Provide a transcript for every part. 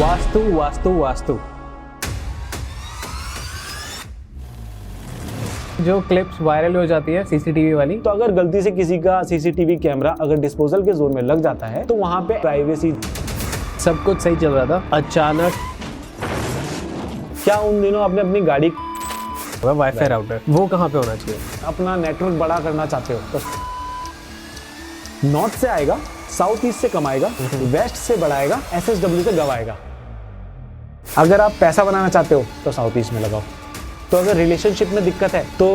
वास्तु वास्तु वास्तु जो clips viral हो जाती है सीसीटीवी वाली, तो अगर गलती से किसी का सीसीटीवी कैमरा अगर डिस्पोजल के जोन में लग जाता है तो वहां पे प्राइवेसी, सब कुछ सही चल रहा था, अचानक क्या उन दिनों आपने अपनी गाड़ी वाईफाई राउटर वो कहाँ पे होना चाहिए? अपना नेटवर्क बड़ा करना चाहते हो तो नॉर्थ से आएगा, साउथ ईस्ट से कमाएगा, वेस्ट से बढ़ाएगा, एसएसडब्ल्यू से गवाएगा। अगर आप पैसा बनाना चाहते हो तो साउथ ईस्ट में लगाओ। तो अगर रिलेशनशिप में दिक्कत है तो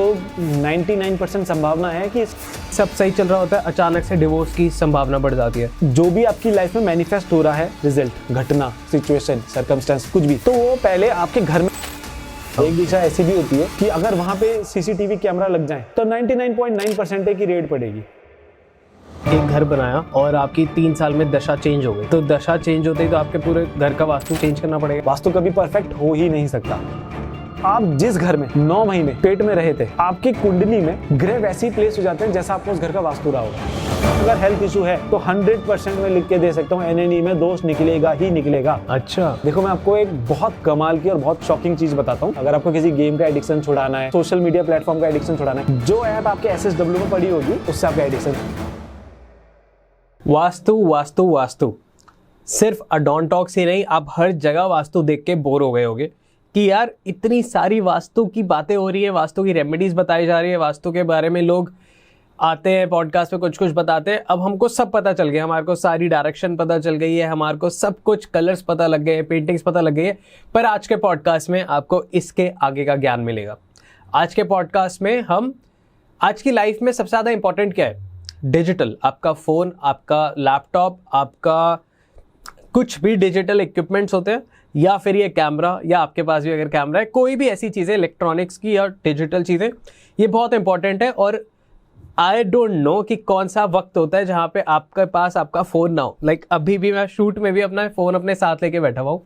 99% संभावना है कि सब सही चल रहा होता है, अचानक से डिवोर्स की संभावना बढ़ जाती है। जो भी आपकी लाइफ में मैनिफेस्ट हो रहा है, रिजल्ट, घटना, सिचुएशन, सर्कमस्टेंस, कुछ भी, तो वो पहले आपके घर में। एक दिशा ऐसी भी होती है कि अगर वहां पे सीसीटीवी कैमरा लग जाए तो 99.9% की रेड पड़ेगी। एक घर बनाया और आपकी 3 साल में दशा चेंज हो गई, तो दशा चेंज होते ही तो आपके पूरे घर का वास्तु चेंज करना पड़ेगा। वास्तु कभी परफेक्ट हो ही नहीं सकता। आप जिस घर में 9 महीने पेट में रहे थे, आपकी कुंडली में ग्रह वैसे ही प्लेस हो जाते हैं जैसा आपको उस घर का वास्तु रहा होगा। अगर हेल्थ इशू है तो 100% में लिख के दे सकता हूँ, एनएनई में दोष निकलेगा ही निकलेगा। अच्छा, देखो मैं आपको एक बहुत कमाल की और बहुत शॉकिंग चीज बताता हूँ। अगर आपको किसी गेम का एडिक्शन छुड़ाना है, सोशल मीडिया प्लेटफॉर्म का एडिक्शन छुड़ाना है, जो ऐप आपके एसएसडब्ल्यू में पड़ी होगी उससे आपका एडिक्शन। वास्तु वास्तु वास्तु सिर्फ अडोंटॉक्स ही नहीं, आप हर जगह वास्तु देख के बोर हो गए होगे कि यार इतनी सारी वास्तु की बातें हो रही है, वास्तु की रेमेडीज बताई जा रही है, वास्तु के बारे में लोग आते हैं पॉडकास्ट पे कुछ कुछ बताते हैं। अब हमको सब पता चल गया, हमारे को सारी डायरेक्शन पता चल गई है, हमारे को सब कुछ कलर्स पता लग गए हैं, पेंटिंग्स पता लग गई है। पर आज के पॉडकास्ट में आपको इसके आगे का ज्ञान मिलेगा। आज के पॉडकास्ट में हम आज की लाइफ में सबसे ज़्यादा इंपॉर्टेंट क्या है? डिजिटल, आपका फ़ोन, आपका लैपटॉप, आपका कुछ भी डिजिटल इक्विपमेंट्स होते हैं, या फिर ये कैमरा, या आपके पास भी अगर कैमरा है, कोई भी ऐसी चीज़ें इलेक्ट्रॉनिक्स की या डिजिटल चीज़ें, ये बहुत इंपॉर्टेंट है। और आई डोंट नो कि कौन सा वक्त होता है जहाँ पे आपके पास आपका फ़ोन ना हो। लाइक अभी भी मैं शूट में भी अपना फ़ोन अपने साथ लेके बैठा हुआ हूँ।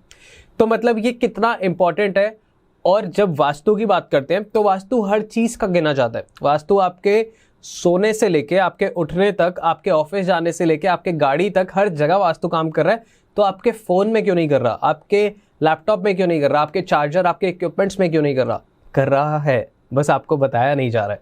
तो मतलब ये कितना इंपॉर्टेंट है। और जब वास्तु की बात करते हैं तो वास्तु हर चीज़ का गिना जाता है। वास्तु आपके सोने से लेके आपके उठने तक, आपके ऑफिस जाने से लेके आपके गाड़ी तक, हर जगह वास्तु काम कर रहा है। तो आपके फ़ोन में क्यों नहीं कर रहा? आपके लैपटॉप में क्यों नहीं कर रहा? आपके चार्जर, आपके इक्विपमेंट्स में क्यों नहीं कर रहा? कर रहा है, बस आपको बताया नहीं जा रहा है।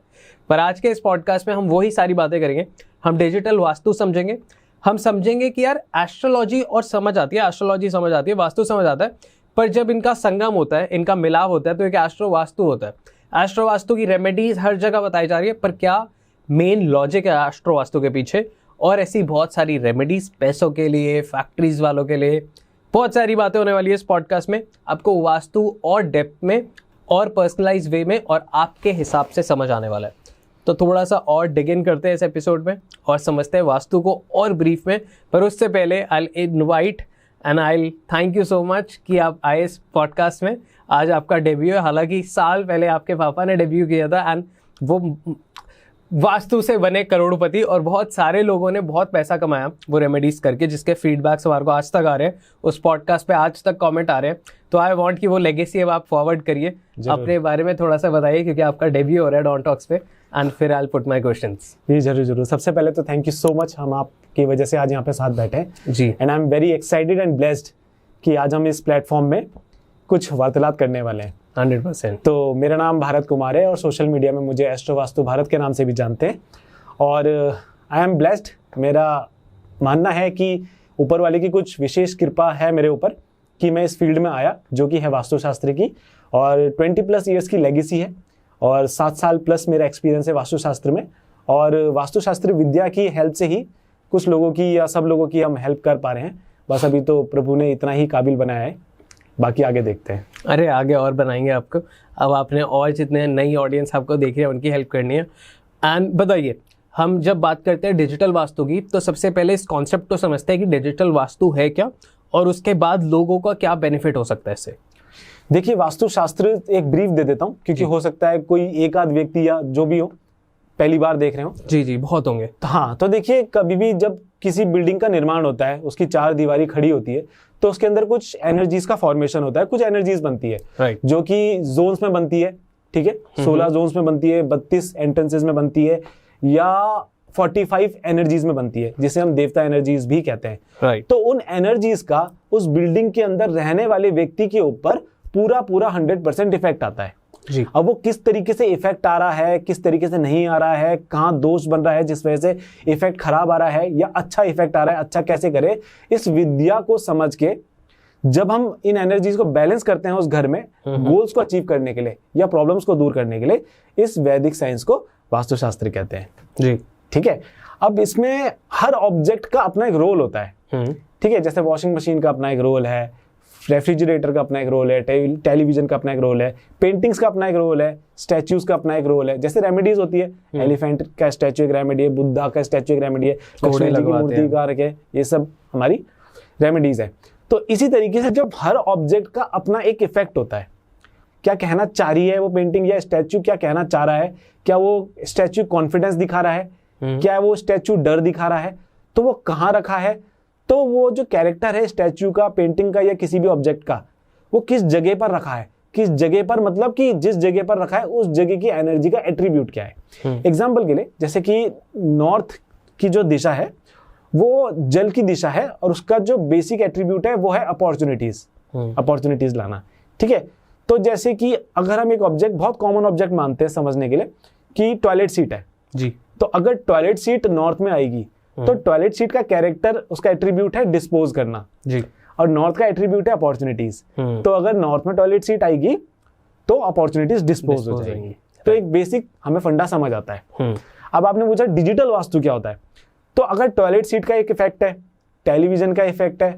पर आज के इस पॉडकास्ट में हम वही सारी बातें करेंगे। हम डिजिटल वास्तु समझेंगे, हम समझेंगे कि यार एस्ट्रोलॉजी और समझ आती है, एस्ट्रोलॉजी समझ आती है, वास्तु समझ आता है, पर जब इनका संगम होता है, इनका मिलाव होता है तो एक एस्ट्रो वास्तु होता है। एस्ट्रो वास्तु की रेमेडीज हर जगह बताई जा रही है, पर क्या मेन लॉजिक है एस्ट्रो वास्तु के पीछे? और ऐसी बहुत सारी रेमेडीज पैसों के लिए, फैक्ट्रीज वालों के लिए, बहुत सारी बातें होने वाली है इस पॉडकास्ट में। आपको वास्तु और डेप्थ में और पर्सनलाइज वे में और आपके हिसाब से समझ आने वाला है। तो थोड़ा सा और डिग इन करते हैं इस एपिसोड में और समझते हैं वास्तु को और ब्रीफ में। पर उससे पहले I invite and I thank you so much कि आप आए इस पॉडकास्ट में। आज आपका डेब्यू है, हालांकि साल पहले आपके पापा ने डेब्यू किया था एंड वो वास्तु से बने करोड़पति और बहुत सारे लोगों ने बहुत पैसा कमाया वो रेमेडीज करके, जिसके फीडबैक्स हमारे को आज तक आ रहे हैं, उस पॉडकास्ट पे आज तक कमेंट आ रहे हैं। तो आई वांट कि वो लेगेसी अब आप फॉरवर्ड करिए, अपने बारे में थोड़ा सा बताइए, क्योंकि आपका डेब्यू हो रहा है डॉन टॉक्स पे। एंड फिर I will put my questions. जी जरूर जरूर। सबसे पहले तो थैंक यू सो मच, हम आपकी वजह से आज यहाँ पे साथ बैठे हैं जी। And I am very excited and blessed कि आज हम इस प्लेटफॉर्म में कुछ वार्तालाप करने वाले हैं। 100%। तो मेरा नाम भारत कुमार है और सोशल मीडिया में मुझे एस्ट्रो वास्तु भारत के नाम से भी जानते हैं। और आई एम ब्लेस्ड, मेरा मानना है कि ऊपर वाले की कुछ विशेष कृपा है मेरे ऊपर कि मैं इस फील्ड में आया, जो कि है वास्तुशास्त्र की, और 20+ ईयर्स की लेगेसी है और 7 साल प्लस मेरा एक्सपीरियंस है वास्तुशास्त्र में। और वास्तुशास्त्र विद्या की हेल्प से ही कुछ लोगों की या सब लोगों की हम हेल्प कर पा रहे हैं। बस अभी तो प्रभु ने इतना ही काबिल बनाया है, बाकी आगे देखते हैं। अरे आगे और बनाएंगे आपको। अब आपने और जितने नई ऑडियंस आपको देख रही है उनकी हेल्प करनी है। एंड बताइए, हम जब बात करते हैं डिजिटल वास्तु की तो सबसे पहले इस कॉन्सेप्ट को समझते हैं कि डिजिटल वास्तु है क्या, और उसके बाद लोगों का क्या बेनिफिट हो सकता है इससे। देखिए, वास्तुशास्त्र एक ब्रीफ दे देता हूँ, क्योंकि हो सकता है कोई एक आध व्यक्ति या जो भी हो पहली बार देख रहे हो। जी जी, बहुत होंगे। हाँ, तो देखिए, कभी भी जब किसी बिल्डिंग का निर्माण होता है, उसकी 4 दीवारी खड़ी होती है, तो उसके अंदर कुछ एनर्जीज का फॉर्मेशन होता है, कुछ एनर्जीज बनती है, राइट, जो कि जोन्स में बनती है। ठीक है, 16 जोन्स में बनती है, 32 एंट्रेंसेज में बनती है, या 45 एनर्जीज में बनती है, जिसे हम देवता एनर्जीज भी कहते हैं। राइट। तो उन एनर्जीज का उस बिल्डिंग के अंदर रहने वाले व्यक्ति के ऊपर पूरा 100% इफेक्ट आता है जी। अब वो किस तरीके से इफेक्ट आ रहा है, किस तरीके से नहीं आ रहा है, कहाँ दोष बन रहा है जिस वजह से इफेक्ट खराब आ रहा है या अच्छा इफेक्ट आ रहा है, अच्छा कैसे करे, इस विद्या को समझ के जब हम इन एनर्जीज को बैलेंस करते हैं उस घर में गोल्स को अचीव करने के लिए या प्रॉब्लम्स को दूर करने के लिए, इस वैदिक साइंस को वास्तुशास्त्र कहते हैं जी। ठीक है। अब इसमें हर ऑब्जेक्ट का अपना एक रोल होता है। ठीक है। जैसे वॉशिंग मशीन का अपना एक रोल है, रेफ्रिजरेटर का अपना एक रोल है, टेलीविजन का अपना एक रोल है, पेंटिंग्स का अपना एक रोल है, स्टैच्यूज का अपना एक रोल है। जैसे रेमेडीज होती है, एलिफेंट का स्टैच्यू एक रेमेडी है, बुद्धा का स्टैच्यू एक रेमेडी है, लक्ष्मी जी की मूर्ति का रखे, ये सब हमारी रेमेडीज है। तो इसी तरीके से जब हर ऑब्जेक्ट का अपना एक इफेक्ट होता है, क्या कहना चाह रही है वो पेंटिंग या स्टैच्यू, क्या कहना चाह रहा है, क्या वो स्टैच्यू कॉन्फिडेंस दिखा रहा है, क्या वो स्टैच्यू डर दिखा रहा है, तो वो कहाँ रखा है, तो वो जो कैरेक्टर है स्टैच्यू का, पेंटिंग का या किसी भी ऑब्जेक्ट का, वो किस जगह पर रखा है, किस जगह पर मतलब कि जिस जगह पर रखा है उस जगह की एनर्जी का एट्रीब्यूट क्या है। एग्जाम्पल के लिए जैसे कि नॉर्थ की जो दिशा है वो जल की दिशा है और उसका जो बेसिक एट्रीब्यूट है वो है अपॉर्चुनिटीज लाना। ठीक है। तो जैसे कि अगर हम एक ऑब्जेक्ट, बहुत कॉमन ऑब्जेक्ट मानते हैं समझने के लिए कि टॉयलेट सीट है जी, तो अगर टॉयलेट सीट नॉर्थ में आएगी तो टॉयलेट सीट का कैरेक्टर, उसका एट्रीब्यूट है डिस्पोज करना जी, और नॉर्थ का एट्रीब्यूट है अपॉर्चुनिटीज। तो अगर नॉर्थ में टॉयलेट सीट आएगी तो अपॉर्चुनिटीज डिस्पोज हो जाएंगी। तो एक बेसिक हमें फंडा समझ आता है। अब आपने पूछा डिजिटल वास्तु क्या होता है, तो अगर टॉयलेट सीट का एक इफेक्ट है, टेलीविजन का इफेक्ट है,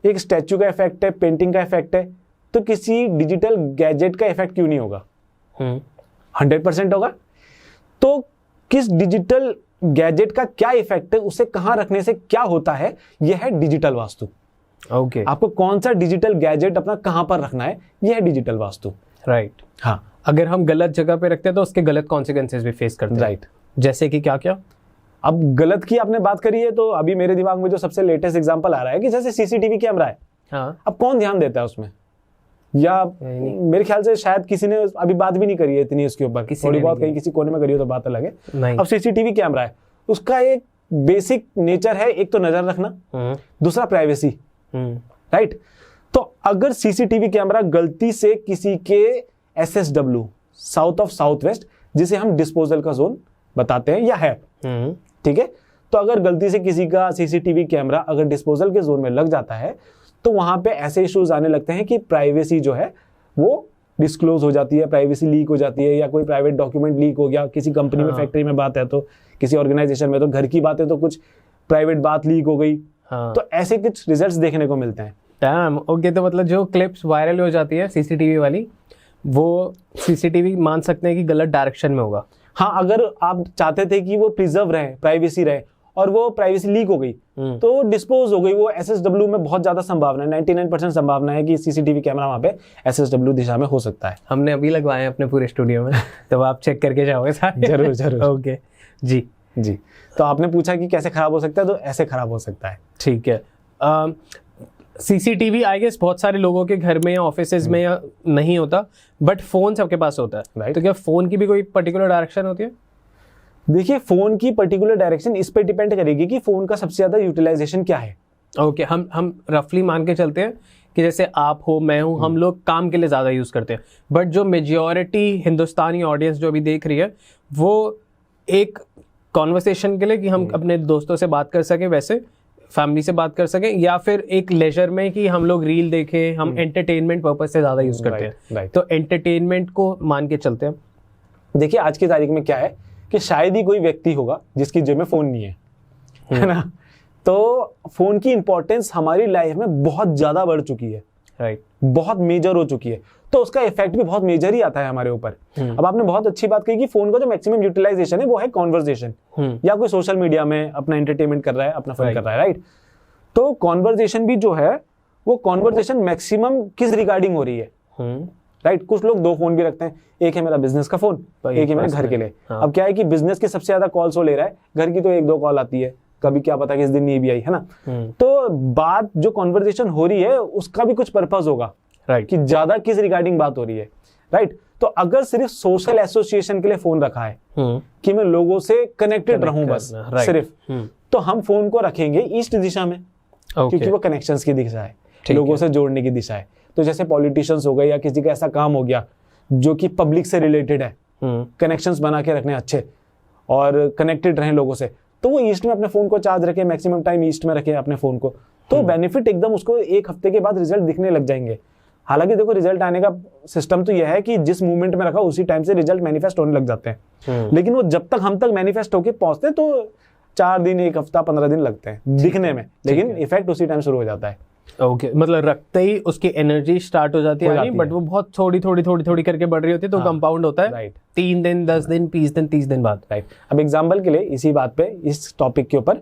एक स्टैच्यू का इफेक्ट है, पेंटिंग का इफेक्ट है, तो किसी डिजिटल गैजेट का इफेक्ट क्यों नहीं होगा? 100% होगा। तो किस डिजिटल गैजेट का क्या इफेक्ट है, उसे कहां रखने से क्या होता है, यह है डिजिटल वास्तु। ओके। आपको कौन सा डिजिटल गैजेट अपना कहां पर रखना है, यह है डिजिटल वास्तु। राइट। हाँ। अगर हम गलत जगह पे रखते हैं तो उसके गलत कॉन्सिक्वेंसेस भी फेस करते हैं। राइट। जैसे कि क्या क्या? अब गलत की आपने बात करी है तो अभी मेरे दिमाग में जो सबसे लेटेस्ट एग्जांपल आ रहा है कि जैसे सीसीटीवी कैमरा है। हाँ। अब कौन ध्यान देता है उसमें, या मेरे ख्याल से शायद किसी ने अभी बात भी नहीं करी है इतनी उसके ऊपर, थोड़ी बहुत कहीं किसी कोने में करी हो तो बात अलग है। अब सीसीटीवी कैमरा है, उसका एक बेसिक नेचर है, एक तो नजर रखना, दूसरा प्राइवेसी। राइट। तो अगर सीसीटीवी कैमरा गलती से किसी के SSW, south of south west, जिसे हम डिस्पोजल का जोन बताते हैं या है, ठीक है, तो अगर गलती से किसी का सीसीटीवी कैमरा अगर डिस्पोजल के जोन में लग जाता है तो वहां पे ऐसे इश्यूज आने लगते हैं कि प्राइवेसी जो है वो डिस्क्लोज हो जाती है, प्राइवेसी लीक हो जाती है, या कोई प्राइवेट डॉक्यूमेंट लीक हो गया, किसी कंपनी में, फैक्ट्री में बात है, तो किसी ऑर्गेनाइजेशन में, तो घर की बात है तो कुछ प्राइवेट बात लीक हो गई। तो ऐसे कुछ रिजल्ट्स देखने को मिलते हैं। डैम। ओके। तो मतलब जो क्लिप्स वायरल हो जाती है सीसीटीवी वाली, वो सीसीटीवी मान सकते हैं कि गलत डायरेक्शन में होगा। हाँ, अगर आप चाहते थे कि वो प्रिजर्व रहे, प्राइवेसी रहे, और वो प्राइवेसी लीक हो गई तो वो डिस्पोज हो गई, वो SSW में बहुत ज्यादा संभावना है, 99% संभावना है कि सीसीटीवी कैमरा वहां पे SSW दिशा में हो सकता है। हमने अभी लगवाए हैं अपने पूरे स्टूडियो में तो आप चेक करके जाओगे सारे। जरूर जरूर। ओके जी जी। तो आपने पूछा कि कैसे खराब हो सकता है, तो ऐसे खराब हो सकता है। ठीक है। सीसीटीवी आई गेस बहुत सारे लोगों के घर में या ऑफिसेज में या नहीं होता, बट फोन सबके पास होता है। तो क्या फोन की भी कोई पर्टिकुलर डायरेक्शन होती है? देखिए, फोन की पर्टिकुलर डायरेक्शन इस पे डिपेंड करेगी कि फोन का सबसे ज्यादा यूटिलाइजेशन क्या है। ओके। हम रफली मान के चलते हैं कि जैसे आप हो, मैं हूं, हम लोग काम के लिए ज्यादा यूज करते हैं, बट जो मेजॉरिटी हिंदुस्तानी ऑडियंस जो अभी देख रही है वो एक कॉन्वर्सेशन के लिए कि हम अपने दोस्तों से बात कर सकें, वैसे फैमिली से बात कर सकें, या फिर एक लेजर में कि हम लोग रील देखें, हम एंटरटेनमेंट पर्पज से ज्यादा यूज करते हैं। तो एंटरटेनमेंट को मान के चलते हैं। देखिए, आज की तारीख में क्या है कि शायद ही कोई व्यक्ति होगा जिसकी जेब में फोन नहीं है ना। तो फोन की इंपॉर्टेंस हमारी लाइफ में बहुत ज्यादा बढ़ चुकी है। राइट। बहुत मेजर हो चुकी है, तो उसका इफेक्ट भी बहुत मेजर ही आता है हमारे ऊपर। अब आपने बहुत अच्छी बात कही कि फोन का जो मैक्सिमम यूटिलाइजेशन है वो है कॉन्वर्जेशन, या कोई सोशल मीडिया में अपना एंटरटेनमेंट कर रहा है, अपना फन कर रहा है। राइट। तो कॉन्वर्जेशन भी जो है वो कॉन्वर्जेशन मैक्सिमम किस रिगार्डिंग हो रही है। राइट। कुछ लोग 2 फोन भी रखते हैं, एक है मेरा बिजनेस का फोन, एक है मेरे घर के लिए। अब क्या है कि बिजनेस की सबसे ज्यादा कॉल्स वो ले रहा है, घर की तो 1-2 कॉल आती है, कभी क्या पता किस दिन नहीं भी आई, है ना। तो बात जो कॉन्वर्जेशन हो रही है उसका भी कुछ पर्पस होगा, राइट, कि ज्यादा किस रिगार्डिंग बात हो रही है। राइट। तो अगर सिर्फ सोशल एसोसिएशन के लिए फोन रखा है कि मैं लोगों से कनेक्टेड रहूं बस सिर्फ, तो हम फोन को रखेंगे ईस्ट दिशा में, क्योंकि वो कनेक्शंस की दिशा है, लोगों से जोड़ने की दिशा है। तो जैसे पॉलिटिशियंस हो गए या किसी का ऐसा काम हो गया जो कि पब्लिक से रिलेटेड है, कनेक्शंस बना के रखने अच्छे और कनेक्टेड रहें लोगों से, तो वो ईस्ट में अपने फोन को चार्ज रखे, मैक्सिमम टाइम ईस्ट में रखे अपने फोन को, तो बेनिफिट एकदम उसको एक हफ्ते के बाद रिजल्ट दिखने लग जाएंगे। हालांकि देखो रिजल्ट आने का सिस्टम तो यह है कि जिस मूवमेंट में रखा उसी टाइम से रिजल्ट मैनिफेस्ट होने लग जाते हैं, लेकिन वो जब तक हम तक मैनिफेस्ट होके पहुंचते तो 4 दिन, 1 हफ्ता, 15 दिन लगते हैं दिखने में, लेकिन इफेक्ट उसी टाइम शुरू हो जाता है। ओके, मतलब रखते ही उसकी एनर्जी स्टार्ट हो जाती है, बट वो बहुत थोड़ी करके बढ़ रही होती है, तो कंपाउंड होता है। राइट। 3 दिन, 10 दिन, 20 दिन, 30 दिन बाद। राइट। अब एग्जाम्पल के लिए इसी बात पे, इस टॉपिक के ऊपर,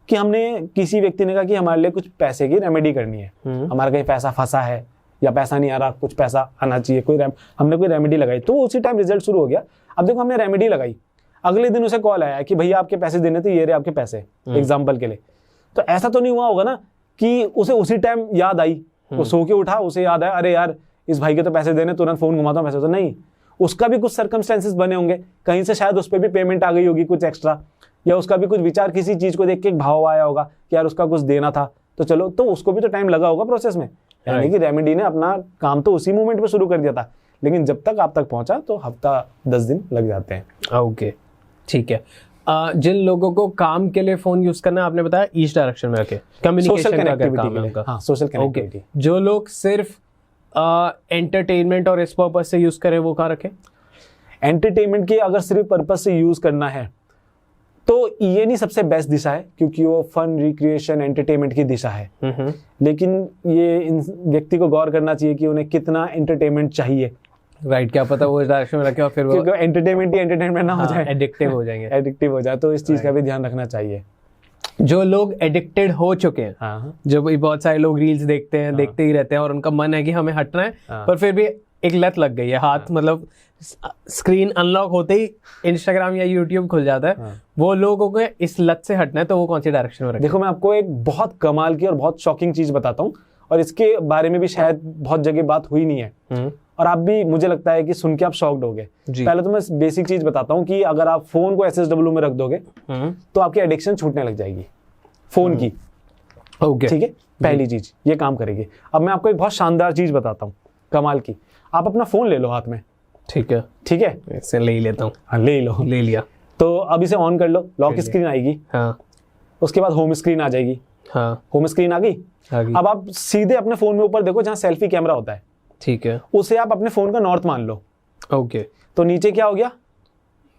कि हमने किसी व्यक्ति ने कहा कि हमारे लिए कुछ पैसे की रेमेडी करनी है, हमारा कहीं पैसा फंसा है या पैसा नहीं आ रहा, कुछ पैसा आना चाहिए, हमने कोई रेमेडी लगाई, तो उसी टाइम रिजल्ट शुरू हो गया। अब देखो हमने रेमेडी लगाई, अगले दिन उसे कॉल आया कि भैया आपके पैसे देने थे, ये रहे आपके पैसे, एग्जाम्पल के लिए। तो ऐसा तो नहीं हुआ होगा ना कि उसे उसी टाइम याद आई, वो सो के उठा, उसे याद आया अरे यार इस भाई के तो पैसे देने, तुरंत फोन घुमाता हूं पैसे, तो नहीं, उसका भी कुछ सर्कमस्टेंसेस बने होंगे, कहीं से शायद उस पर भी पेमेंट आ गई होगी कुछ एक्स्ट्रा, या उसका भी कुछ विचार किसी चीज को देख के एक भाव आया होगा कि यार उसका कुछ देना था, तो चलो, तो उसको भी तो टाइम लगा होगा प्रोसेस में। यानी कि रेमेडी ने अपना काम तो उसी मोमेंट पे शुरू कर दिया था, लेकिन जब तक आप तक पहुंचा तो हफ्ता 10 दिन लग जाते हैं। ओके, ठीक है। जिन लोगों को काम के लिए फोन यूज करना, आपने बताया ईस्ट डायरेक्शन में रखे, कम्युनिकेशन का अगर काम है उनका, सोशल कनेक्टिविटी। जो लोग सिर्फ एंटरटेनमेंट और इस पर्पस से यूज करें, वो कहाँ रखें? एंटरटेनमेंट की अगर सिर्फ पर्पस से यूज करना है तो ये नहीं सबसे बेस्ट दिशा है, क्योंकि वो फन, रिक्रिएशन, एंटरटेनमेंट की दिशा है, लेकिन ये इन व्यक्ति को गौर करना चाहिए कि उन्हें कितना एंटरटेनमेंट चाहिए। राइट, क्या पता वो इस डायरेक्शन में रखे और फिर वो क्योंकि एंटरटेनमेंट ही एंटरटेनमेंट ना हो जाए, एडिक्टिव हो जाएंगे, एडिक्टिव हो जाए, तो इस चीज का भी ध्यान रखना चाहिए। जो लोग एडिक्टेड हो चुके हैं, जो बहुत सारे लोग रील्स देखते हैं, देखते ही रहते हैं, और उनका मन है कि हमें हटना है, पर फिर भी एक लत लग गई है, हाथ मतलब स्क्रीन अनलॉक होते ही इंस्टाग्राम या यूट्यूब खुल जाता है, वो लोगों को इस लत से हटना है, तो वो कौन सी डायरेक्शन में रखें? देखो मैं आपको एक बहुत कमाल की और बहुत शॉकिंग चीज बताता हूँ, और इसके बारे में भी शायद बहुत जगह बात हुई नहीं है, और आप भी, मुझे लगता है कि सुन के आप शॉक्ड होगे। पहले तो मैं बेसिक चीज बताता हूँ कि अगर आप फोन को SSW में रख दोगे तो आपकी एडिक्शन छूटने लग जाएगी फोन की। ओके, ठीक है, पहली चीज ये काम करेगी। अब मैं आपको एक बहुत शानदार चीज बताता हूँ कमाल की। आप अपना फोन ले लो हाथ में, ठीक है, ठीक है, इसे ले ही लेता हूँ। हाँ ले लो, ले लिया। तो अब इसे ऑन कर लो, लॉक स्क्रीन आएगी, हाँ, उसके बाद होम स्क्रीन आ जाएगी, हाँ, होम स्क्रीन आ गई। अब आप सीधे अपने फोन में ऊपर देखो जहाँ सेल्फी कैमरा होता है, ठीक है, उसे आप अपने फोन का नॉर्थ मान लो। ओके, तो नीचे क्या हो गया?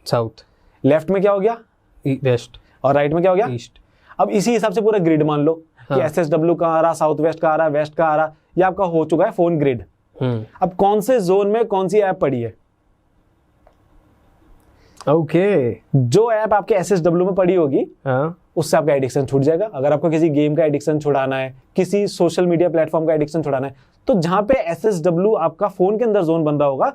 साउथ। लेफ्ट में क्या हो गया? वेस्ट। और राइट में क्या हो गया? ईस्ट। अब इसी हिसाब से पूरा ग्रिड मान लो कि SSW कहाँ आ रहा, साउथ वेस्ट कहाँ आ रहा, वेस्ट कहाँ आ रहा, ये आपका हो चुका है फोन ग्रिड। अब कौन से जोन में कौन सी ऐप पड़ी है? ओके, जो ऐप आपके SSW में पड़ी होगी, हाँ, उससे आपका एडिक्शन छूट जाएगा। अगर आपको किसी गेम का एडिक्शन छुड़ाना है, किसी सोशल मीडिया प्लेटफॉर्म का एडिक्शन छुड़ाना है, तो जहां पे SSW आपका फोन के अंदर जोन बन रहा होगा,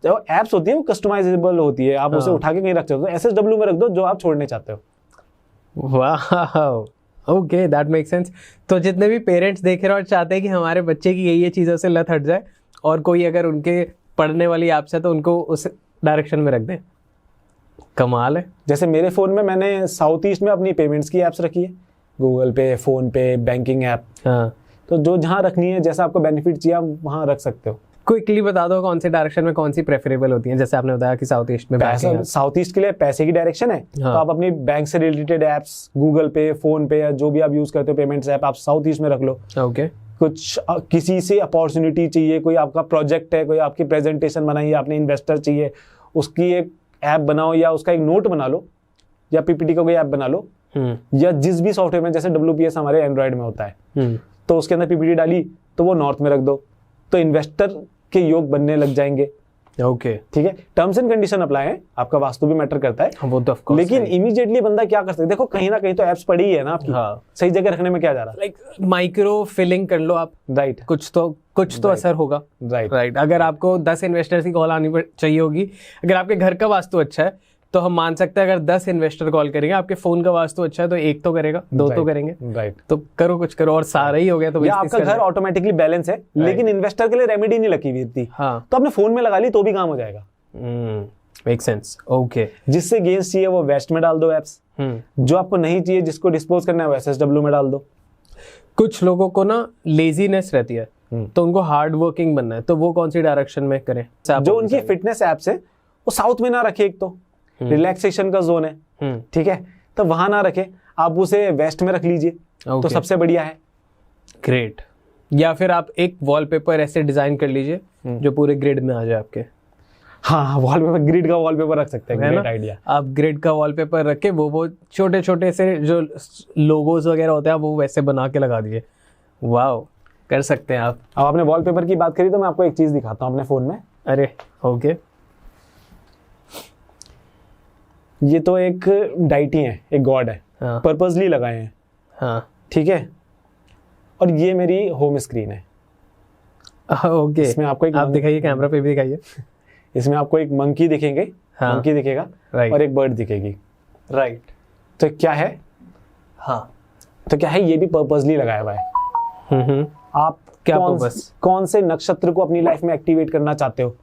जो एप्स होती है वो कस्टमाइजेबल होती है, आप उसे उठा के कहीं रख सकते हो, तो SSW में रख दो जो आप छोड़ने चाहते हो। वाह, ओके, दैट मेक सेंस। तो जितने भी पेरेंट्स देख रहे हैं और चाहते हैं कि हमारे बच्चे की ये चीज़ों से लत हट जाए, और कोई अगर उनके पढ़ने वाली ऐप्स है तो उनको उस डायरेक्शन में रख दें। कमाल है। जैसे मेरे फ़ोन में मैंने साउथ ईस्ट में अपनी पेमेंट्स की ऐप्स रखी है, गूगल पे, फ़ोन पे, बैंकिंग ऐप। हाँ, तो जो जहाँ रखनी है, जैसा आपको बेनिफिट चाहिए आप वहाँ रख सकते हो। क्विकली बता दो कौन सी डायरेक्शन में कौन सी प्रेफरेबल होती है? जैसे आपने बताया कि साउथ ईस्ट में साउथ ईस्ट के लिए पैसे की डायरेक्शन है, तो आप अपनी बैंक से रिलेटेड एप्स, गूगल पे, फोन पे या जो भी आप यूज करते हो पेमेंट्स ऐप, आप साउथ ईस्ट में रख लो। ओके, कुछ किसी से अपॉर्चुनिटी चाहिए, कोई आपका प्रोजेक्ट है, कोई आपकी प्रेजेंटेशन बनाई है, आपने इन्वेस्टर चाहिए, उसकी एक ऐप बनाओ या उसका एक नोट बना लो या PPT का कोई ऐप बना लो, या जिस भी सॉफ्टवेयर में, जैसे WPS हमारे एंड्रॉइड में होता है, तो उसके अंदर PPT डाली तो वो नॉर्थ में रख दो, तो इन्वेस्टर के योग बनने लग जाएंगे। ओके, ठीक है, टर्म्स एंड कंडीशन अप्लाई है, आपका वास्तु भी मैटर करता है, वो तो ऑफ कोर्स, लेकिन इमीडिएटली बंदा क्या कर सकता है? देखो कहीं ना कहीं तो एप्स पड़ी ही है ना आपकी, सही जगह रखने में क्या जा रहा है? लाइक माइक्रो फिलिंग कर लो आप, राइट, कुछ तो असर होगा। राइट। अगर आपको 10 इन्वेस्टर्स की कॉल आनी चाहिए होगी, अगर आपके घर का वास्तु अच्छा है तो हम मान सकते हैं अगर 10 इन्वेस्टर कॉल करेंगे, आपके फोन का वास्तु अच्छा है तो एक तो करेगा, दो तो करेंगे, राइट। तो करो कुछ करो, और सारा ही हो गया तो या आपका घर ऑटोमेटिकली बैलेंस है लेकिन इन्वेस्टर के लिए रेमेडी नहीं लगी हुई थी, हाँ, तो आपने फोन में लगा ली तो भी काम हो जाएगा। Make sense, okay. जिससे गेन्स चाहिए वो वेस्ट में डाल दो एप्स, जो आपको नहीं चाहिए जिसको डिस्पोज करना है वो SSW में डाल दो। कुछ लोगों को ना लेजीनेस रहती है तो उनको हार्ड वर्किंग बनना है, तो वो कौन सी डायरेक्शन में करें? जो उनकी फिटनेस एप्स है वो साउथ में ना रखे, एक तो रिलैक्सेशन का जोन है, ठीक है, तो वहां ना रखे, आप उसे वेस्ट में रख लीजिए, तो सबसे बढ़िया है। ग्रेट। या फिर आप एक वॉलपेपर ऐसे डिजाइन कर लीजिए जो पूरे ग्रिड में आ जाए आपके। हाँ, वॉलपेपर, ग्रिड का वॉलपेपर रख सकते हैं, ग्रेट आइडिया। आप ग्रिड का वॉलपेपर रख के वो छोटे छोटे से जो लोगोज वगैरह होते हैं वो वैसे बना के लगा दिए। वाओ, कर सकते हैं आप। अब आपने वॉलपेपर की बात करी तो मैं आपको एक चीज दिखाता हूँ अपने फोन में। अरे ओके, ये तो एक डाइटी है, एक गॉड है, हाँ, पर्पसली लगाए हैं, हाँ, ठीक है, और ये मेरी होम स्क्रीन है। ओके, इसमें आपको एक आप दिखाइए, कैमरा पे भी दिखाइए। इसमें आपको एक मंकी दिखेंगे, हाँ, मंकी दिखेगा, राइट, और एक बर्ड दिखेगी, राइट। तो क्या है, हाँ, तो क्या है, ये भी पर्पसली लगाया हुआ है। आप क्या पर्पस? कौन से नक्षत्र को अपनी लाइफ में एक्टिवेट करना चाहते हो,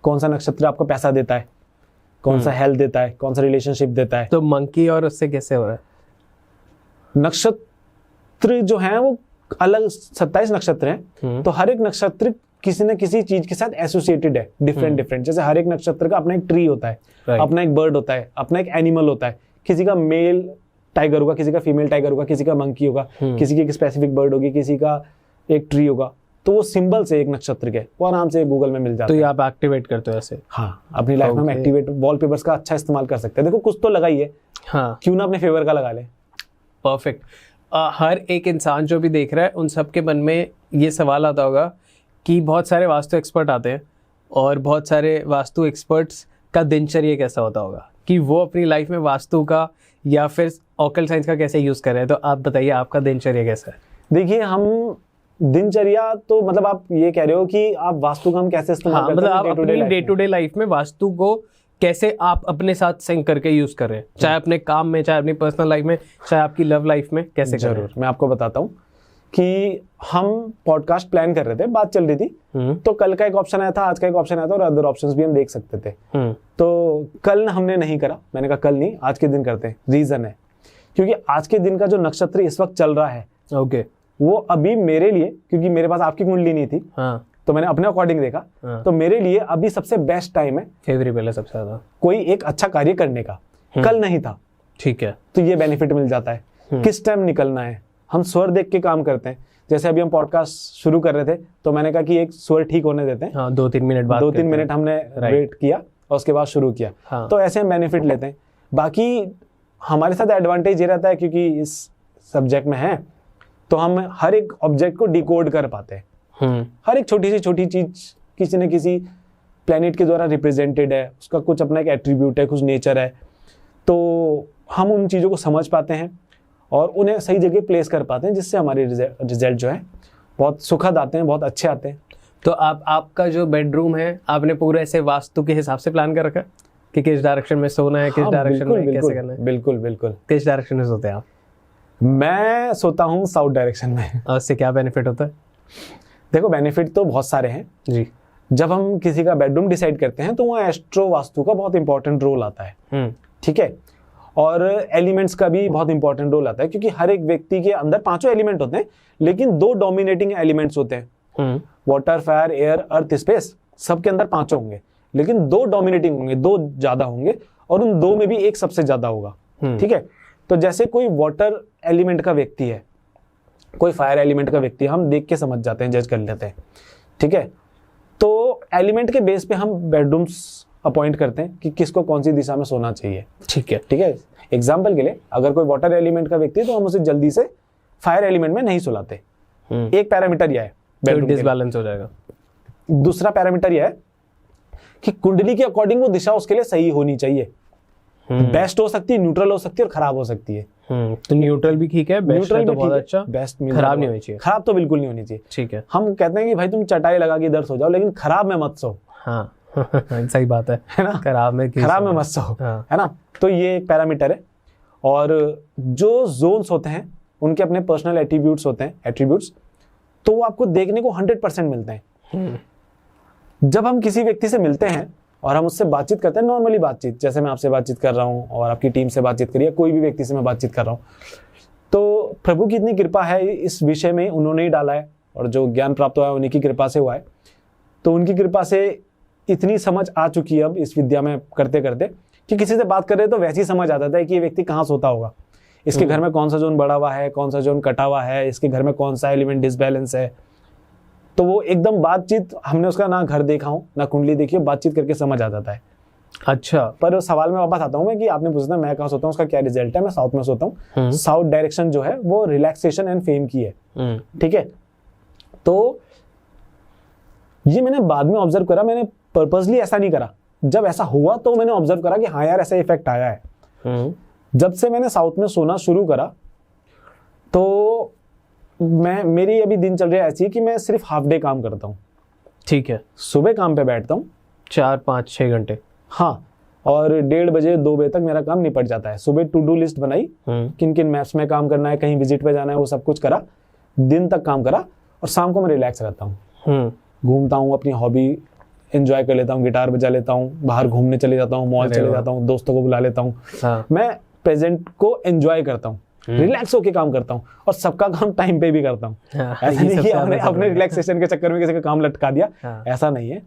कौन सा नक्षत्र आपको पैसा देता है, कौन सा हेल्थ देता है, कौन सा रिलेशनशिप देता है। तो मंकी और उससे कैसे हो रहा है? नक्षत्र जो है वो अलग 27 नक्षत्र हैं, तो हर एक नक्षत्र किसी न किसी चीज के साथ एसोसिएटेड है, डिफरेंट। जैसे हर एक नक्षत्र का अपना एक ट्री होता है, अपना एक बर्ड होता है, अपना एक एनिमल होता है। किसी का मेल टाइगर होगा, किसी का फीमेल टाइगर होगा, किसी का मंकी होगा, किसी की एक स्पेसिफिक बर्ड होगी, किसी का एक ट्री होगा। तो वो सिंबल से एक नक्षत्र के वो आराम से गूगल में मिल जाता है। तो ये आप एक्टिवेट करते हो ऐसे? हाँ, अपनी लाइफ में हम एक्टिवेट वॉलपेपर्स का अच्छा इस्तेमाल कर सकते हैं। देखो कुछ तो लगाइए, हाँ, क्यों ना अपने फेवर का लगा ले। परफेक्ट। हर एक इंसान जो भी देख रहा है उन सबके मन में ये सवाल आता होगा कि बहुत सारे वास्तु एक्सपर्ट आते हैं और बहुत सारे वास्तु एक्सपर्ट्स का दिनचर्या कैसा होता होगा, कि वो अपनी लाइफ में वास्तु का या फिर ऑकल्ट साइंस का कैसे यूज कर रहे हैं। तो आप बताइए आपका दिनचर्या कैसा है? देखिए, हम दिनचर्या तो मतलब आप ये कह रहे हो कि आप वास्तु का हम कैसे इस्तेमाल करते हैं, मतलब आप अपनी डे टू डे लाइफ में वास्तु को कैसे आप अपने साथ सिंक करके यूज कर रहे हैं, चाहे अपने काम में, चाहे अपनी पर्सनल लाइफ में, चाहे आपकी लव लाइफ में, कैसे कर रहे हैं? मैं आपको बताता हूँ कि हम पॉडकास्ट प्लान कर रहे थे, बात चल रही थी, तो कल का एक ऑप्शन आया था, आज का एक ऑप्शन आया था, और अदर ऑप्शंस भी हम देख सकते थे। तो कल हमने नहीं करा, मैंने कहा कल नहीं, आज के दिन करते हैं। रीजन है क्योंकि आज के दिन का जो नक्षत्र इस वक्त चल रहा है, ओके, वो अभी मेरे लिए, क्योंकि मेरे पास आपकी कुंडली नहीं थी, हाँ, तो मैंने अपने अकॉर्डिंग देखा, हाँ, तो मेरे लिए अभी सबसे बेस्ट टाइम है, फेवरेबल है सबसे ज्यादा, कोई एक अच्छा कार्य करने का। कल नहीं था, ठीक है, तो ये बेनिफिट मिल जाता है। किस टाइम निकलना है, हम स्वर देख के काम करते हैं। जैसे अभी हम पॉडकास्ट शुरू कर रहे थे तो मैंने कहा कि एक स्वर ठीक होने देते हैं, हाँ, 2-3 मिनट बाद, 2-3 मिनट हमने वेट किया और उसके बाद शुरू किया। हाँ, तो ऐसे हम बेनिफिट लेते हैं। बाकी हमारे साथ एडवांटेज ये रहता है क्योंकि इस सब्जेक्ट में है, तो हम हर एक ऑब्जेक्ट को डिकोड कर पाते हैं। हर एक छोटी चीज किसी न किसी प्लेनेट के द्वारा रिप्रेजेंटेड है, उसका कुछ अपना एक एट्रीब्यूट है, कुछ नेचर है, तो हम उन चीज़ों को समझ पाते हैं और उन्हें सही जगह प्लेस कर पाते हैं, जिससे हमारे रिजल्ट जो है बहुत सुखद आते हैं, बहुत अच्छे आते हैं। तो आपका जो बेडरूम है आपने पूरा ऐसे वास्तु के हिसाब से प्लान कर रखा कि किस डायरेक्शन में सोना है, किस डायरेक्शन में कैसे करना है? बिल्कुल। किस डायरेक्शन में सोते हैं आप? मैं सोता हूँ साउथ डायरेक्शन में। और उससे क्या बेनिफिट होता है? देखो, बेनिफिट तो बहुत सारे हैं जी। जब हम किसी का बेडरूम डिसाइड करते हैं तो वहाँ एस्ट्रो वास्तु का बहुत इंपॉर्टेंट रोल आता है, ठीक है, और एलिमेंट्स का भी बहुत इंपॉर्टेंट रोल आता है, क्योंकि हर एक व्यक्ति के अंदर 5 एलिमेंट होते हैं, लेकिन 2 डोमिनेटिंग एलिमेंट्स होते हैं, वाटर, फायर, एयर, अर्थ, स्पेस। सबके अंदर 5 होंगे, लेकिन 2 डोमिनेटिंग होंगे, 2 ज्यादा होंगे, और उन 2 में भी एक सबसे ज्यादा होगा, ठीक है। तो जैसे कोई वाटर एलिमेंट का व्यक्ति है, कोई फायर एलिमेंट का व्यक्ति है, हम देख के समझ जाते हैं, जज कर लेते हैं, ठीक है। तो एलिमेंट के बेस पे हम बेडरूम्स अपॉइंट करते हैं कि किसको कौन सी दिशा में सोना चाहिए, ठीक है। एग्जाम्पल के लिए, अगर कोई वाटर एलिमेंट का व्यक्ति है तो हम उसे जल्दी से फायर एलिमेंट में नहीं सुलाते। एक पैरामीटर यह है, बेडरूम डिसबैलेंस हो जाएगा। दूसरा पैरामीटर यह है कि कुंडली के अकॉर्डिंग वो दिशा उसके लिए सही होनी चाहिए। बेस्ट हो सकती है, न्यूट्रल हो सकती है, और खराब हो सकती है। तो न्यूट्रल भी ठीक है, बेस्ट है तो बहुत अच्छा, बेस्ट खराब नहीं होनी चाहिए। खराब तो बिल्कुल नहीं होनी चाहिए, ठीक है। हम कहते हैं कि भाई तुम चटाई लगा के इधर सो जाओ, लेकिन खराब में मत सो। हाँ, सही बात है ना, खराब में मत सो, हाँ। है ना। तो ये एक पैरामीटर है। और जो जोन्स होते हैं उनके अपने पर्सनल एट्रीब्यूट्स, तो वो आपको देखने को 100% मिलते हैं। जब हम किसी व्यक्ति से मिलते हैं और हम उससे बातचीत करते हैं, नॉर्मली बातचीत, जैसे मैं आपसे बातचीत कर रहा हूँ और आपकी टीम से बातचीत करिए, कोई भी व्यक्ति से मैं बातचीत कर रहा हूँ, तो प्रभु की इतनी कृपा है, इस विषय में उन्होंने ही डाला है और जो ज्ञान प्राप्त हुआ है उन्हीं की कृपा से हुआ है। तो उनकी कृपा से इतनी समझ आ चुकी है अब इस विद्या में करते करते कि किसी से बात कर रहे तो वैसे ही समझ आता था कि ये व्यक्ति कहाँ सोता होगा, इसके घर में कौन सा जोन बढ़ा हुआ है, कौन सा जोन कटा हुआ है, इसके घर में कौन सा एलिमेंट डिसबैलेंस है। तो वो एकदम बातचीत, हमने उसका ना घर देखा हो ना कुंडली देखी हो, बातचीत करके समझ आ जाता है। अच्छा, पर सवाल में वापस आता हूँ मैं कि आपने पूछना मैं कहाँ सोता हूँ, उसका क्या रिजल्ट है। मैं साउथ में सोता हूँ। साउथ डायरेक्शन जो है वो रिलैक्सेशन एंड फेम की है, ठीक है। तो ये मैंने बाद में ऑब्जर्व करा, मैंने पर्पसली ऐसा नहीं करा। जब ऐसा हुआ तो मैंने ऑब्जर्व करा कि हाँ यार ऐसा इफेक्ट आया है। जब से मैंने साउथ में सोना शुरू करा तो मेरी अभी दिनचर्या ऐसी है कि मैं सिर्फ हाफ डे काम करता हूँ, ठीक है। सुबह काम पे बैठता हूँ 4-5-6 घंटे, हाँ, और 1:30 बजे 2 बजे तक मेरा काम निपट जाता है। सुबह टू डू लिस्ट बनाई, किन किन मैप्स में काम करना है, कहीं विजिट पे जाना है, वो सब कुछ करा, दिन तक काम करा, और शाम को मैं रिलैक्स रहता हूँ, घूमता हूँ, अपनी हॉबी एंजॉय कर लेता हूँ, गिटार बजा लेता हूँ, बाहर घूमने चले जाता हूँ, मॉल चले जाता हूँ, दोस्तों को बुला लेता हूँ। हाँ। मैं प्रेजेंट को एंजॉय करता हूँ, रिलैक्स होके काम करता हूँ, और सबका काम टाइम पे भी करता हूँ। ऐसा नहीं कि अपने रिलैक्सेशन के चक्कर में किसी का काम लटका दिया, ऐसा नहीं है।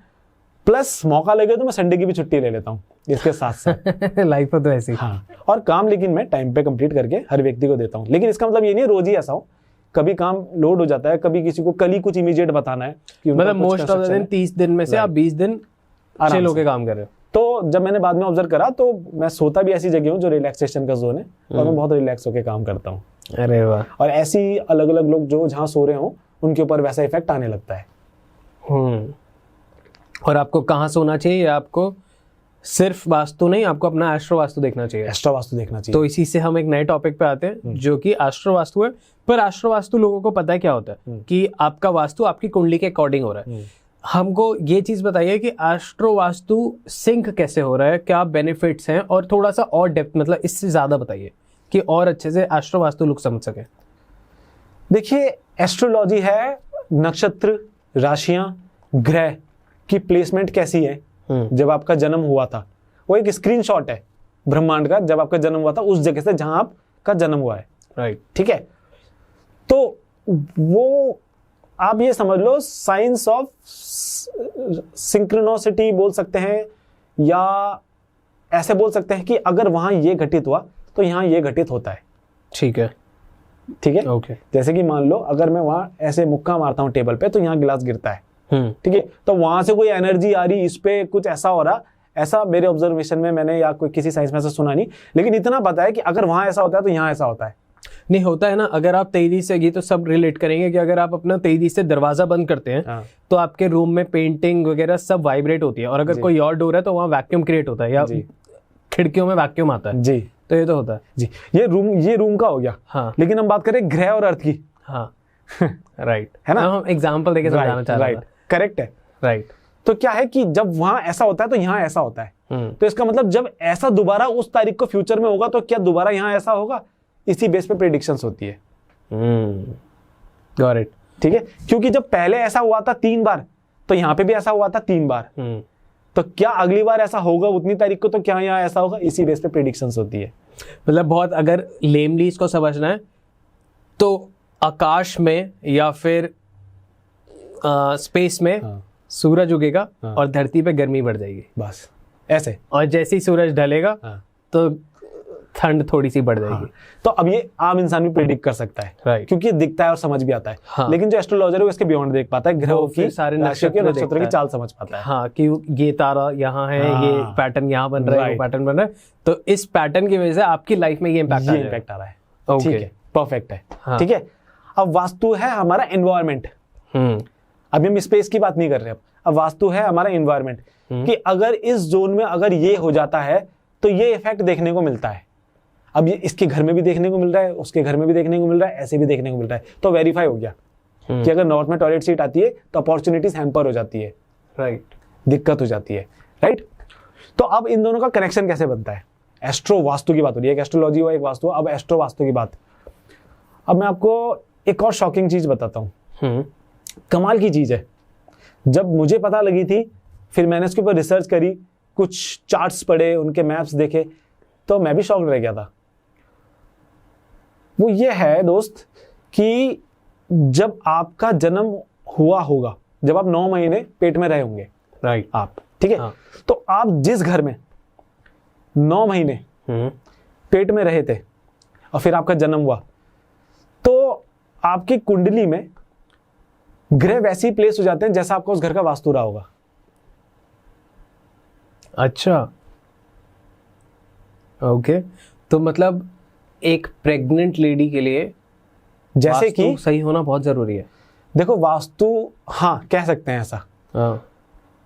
प्लस मौका लगे तो मैं संडे की भी छुट्टी ले लेता हूँ इसके साथ साथ। लाइफ में तो ऐसी। हाँ, और काम लेकिन मैं टाइम पे कंप्लीट करके हर व्यक्ति को देता हूँ। लेकिन इसका मतलब ये नहीं रोज ही ऐसा हो, कभी काम लोड हो जाता है, कभी किसी को कल ही कुछ इमीडिएट बताना है कि मतलब मोस्ट ऑफ द दिन 30 दिन में से आप 20 दिन चिल होके काम कर रहे हो। तो जब मैंने बाद में ऑब्जर्व करा तो मैं सोता भी ऐसी जगह हूँ जो रिलैक्सेशन का जोन है, और मैं बहुत रिलैक्स होके काम करता हूँ। अरे वाह। और ऐसी अलग अलग लोग जो जहाँ सो रहे हो उनके ऊपर वैसा इफेक्ट आने लगता है। और आपको कहाँ सोना चाहिए? आपको सिर्फ वास्तु नहीं, आपको अपना एस्ट्रो वास्तु देखना चाहिए। एस्ट्रो वास्तु देखना चाहिए। तो इसी से हम एक नए टॉपिक पे आते हैं जो कि एस्ट्रो वास्तु है। पर एस्ट्रो वास्तु लोगों को पता है क्या होता है कि आपका वास्तु आपकी कुंडली के अकॉर्डिंग हो रहा है। हमको ये चीज बताइए कि एस्ट्रो वास्तु सिंक कैसे हो रहा है, क्या बेनिफिट्स हैं, और थोड़ा सा और डेप्थ, मतलब इससे ज्यादा बताइए कि और अच्छे से एस्ट्रो वास्तु लोग समझ सके। देखिए, एस्ट्रोलॉजी है नक्षत्र, राशियां, ग्रह की प्लेसमेंट कैसी है जब आपका जन्म हुआ था। वो एक स्क्रीनशॉट है ब्रह्मांड का, जब आपका जन्म हुआ था उस जगह से जहां आपका जन्म हुआ है, राइट, ठीक है। तो वो आप ये समझ लो साइंस ऑफ सिंक्रोनोसिटी बोल सकते हैं, या ऐसे बोल सकते हैं कि अगर वहां ये घटित हुआ तो यहाँ ये घटित होता है। ठीक है, ठीक है, ओके। जैसे कि मान लो अगर मैं वहां ऐसे मुक्का मारता हूँ टेबल पे तो यहाँ गिलास गिरता है, ठीक है। तो वहां से कोई एनर्जी आ रही, इस पे कुछ ऐसा हो रहा, ऐसा मेरे ऑब्जर्वेशन में मैंने या कोई किसी साइंस में से सुना नहीं, लेकिन इतना पता है कि अगर वहां ऐसा होता है तो यहाँ ऐसा होता है। नहीं होता है ना, अगर आप तेजी से, ये तो सब रिलेट करेंगे कि अगर आप अपना तेजी से दरवाजा बंद करते हैं तो आपके रूम में पेंटिंग वगैरह सब वाइब्रेट होती है, और अगर कोई और डोर है तो वहाँ वैक्यूम क्रिएट होता है, या खिड़कियों में वैक्यूम आता है जी। तो ये तो होता है जी। ये रूम का हो गया। हाँ। लेकिन हम बात करें ग्रह और अर्थ की। हाँ राइट, है ना, हम एग्जांपल देके समझाना चाह रहे हैं। करेक्ट है, राइट। तो क्या है कि जब वहां ऐसा होता है तो यहाँ ऐसा होता है। तो इसका मतलब जब ऐसा दोबारा उस तारीख को फ्यूचर में होगा तो क्या दोबारा यहाँ ऐसा होगा, इसी बेस पे प्रेडिक्शंस होती है। गॉट इट, ठीक है। क्योंकि जब पहले ऐसा हुआ था 3 बार तो यहाँ पे भी ऐसा हुआ था 3 बार, तो क्या अगली बार ऐसा होगा उतनी तारीख को, तो क्या यहाँ ऐसा होगा, इसी बेस पे प्रेडिक्शंस होती है। मतलब बहुत अगर लेमली इसको समझना है तो आकाश में या फिर स्पेस में सूरज उगेगा और धरती पे गर्मी बढ़ जाएगी, बस ऐसे। और जैसे ही सूरज ढलेगा तो ठंड थोड़ी सी बढ़ जाएगी। तो अब ये आम इंसान भी प्रेडिक्ट कर सकता है, राइट, क्योंकि दिखता है और समझ भी आता है। हाँ। लेकिन जो एस्ट्रोलॉजर है वो इसके बियॉन्ड देख पाता है, ग्रहों की, सारे नक्षत्र की चाल समझ पाता है। हाँ, कि ये तारा यहाँ है, ये पैटर्न यहाँ बन रहा है, वो पैटर्न बन रहा है, तो इस पैटर्न की वजह से आपकी लाइफ में ये इम्पैक्ट आ रहा है। ठीक है, परफेक्ट है। ठीक है। अब वास्तु है हमारा एनवायरमेंट। अभी हम स्पेस की बात नहीं कर रहे, अब वास्तु है हमारा एनवायरमेंट, कि अगर इस जोन में अगर ये हो जाता है तो ये इफेक्ट देखने को मिलता है। अब ये इसके घर में भी देखने को मिल रहा है, उसके घर में भी देखने को मिल रहा है, ऐसे भी देखने को मिल रहा है, तो वेरीफाई हो गया कि अगर नॉर्थ में टॉयलेट सीट आती है तो अपॉर्चुनिटीज हैम्पर हो जाती है, राइट। दिक्कत हो जाती है, राइट। तो अब इन दोनों का कनेक्शन कैसे बनता है? एस्ट्रो वास्तु की बात हो रही है, एक एस्ट्रोलॉजी हुआ एक वास्तु, अब एस्ट्रो वास्तु की बात। अब मैं आपको एक और शॉकिंग चीज बताता हूँ, कमाल की चीज है। जब मुझे पता लगी थी, फिर मैंने इसके ऊपर रिसर्च करी, कुछ चार्ट्स पढ़े, उनके मैप्स देखे, तो मैं भी शॉक रह गया था। वो ये है दोस्त कि जब आपका जन्म हुआ होगा, जब आप 9 महीने पेट में रहे होंगे, राइट, आप, ठीक है, हाँ। तो आप जिस घर में 9 महीने पेट में रहे थे और फिर आपका जन्म हुआ, तो आपकी कुंडली में ग्रह वैसे ही प्लेस हो जाते हैं जैसा आपका उस घर का वास्तु रहा होगा। अच्छा, ओके। तो मतलब एक प्रेग्नेंट लेडी के लिए जैसे कि वास्तु सही होना बहुत जरूरी है। देखो वास्तु, हाँ कह सकते हैं ऐसा। हाँ।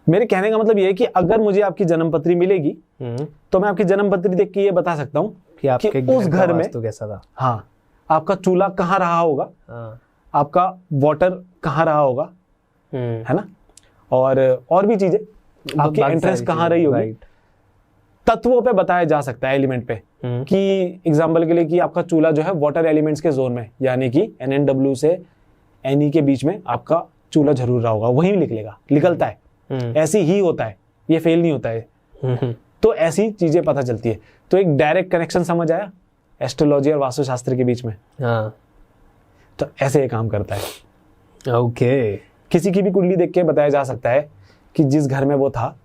मेरे कहने का मतलब ये है कि अगर मुझे आपकी जन्मपत्री मिलेगी तो मैं आपकी जन्मपत्री देख के ये बता सकता हूँ कि आपके उस घर में वास्तु कैसा था। हाँ, आपका चूल्हा कहाँ रहा होगा, हाँ। आपका वाटर कहाँ रहा होगा, है ना, और भी चीजें, आपकी एंट्रेंस कहाँ रही होगी, तत्वों पे बताया जा सकता है, एलिमेंट पे। कि एग्जांपल के लिए कि आपका चूल्हा जो है वाटर एलिमेंट्स के जोन में, यानी कि NNW से NE के बीच में आपका चूल्हा जरूर रहा होगा, वही निकलता है, ऐसी ही होता है, ये फेल नहीं होता है। तो ऐसी चीजें पता चलती है। तो एक डायरेक्ट कनेक्शन समझ आया एस्ट्रोलॉजी और वास्तुशास्त्र के बीच में। हाँ। तो ऐसे ये काम करता है। ओके। किसी की भी कुंडली देख के बताया जा सकता है कि जिस घर में वो था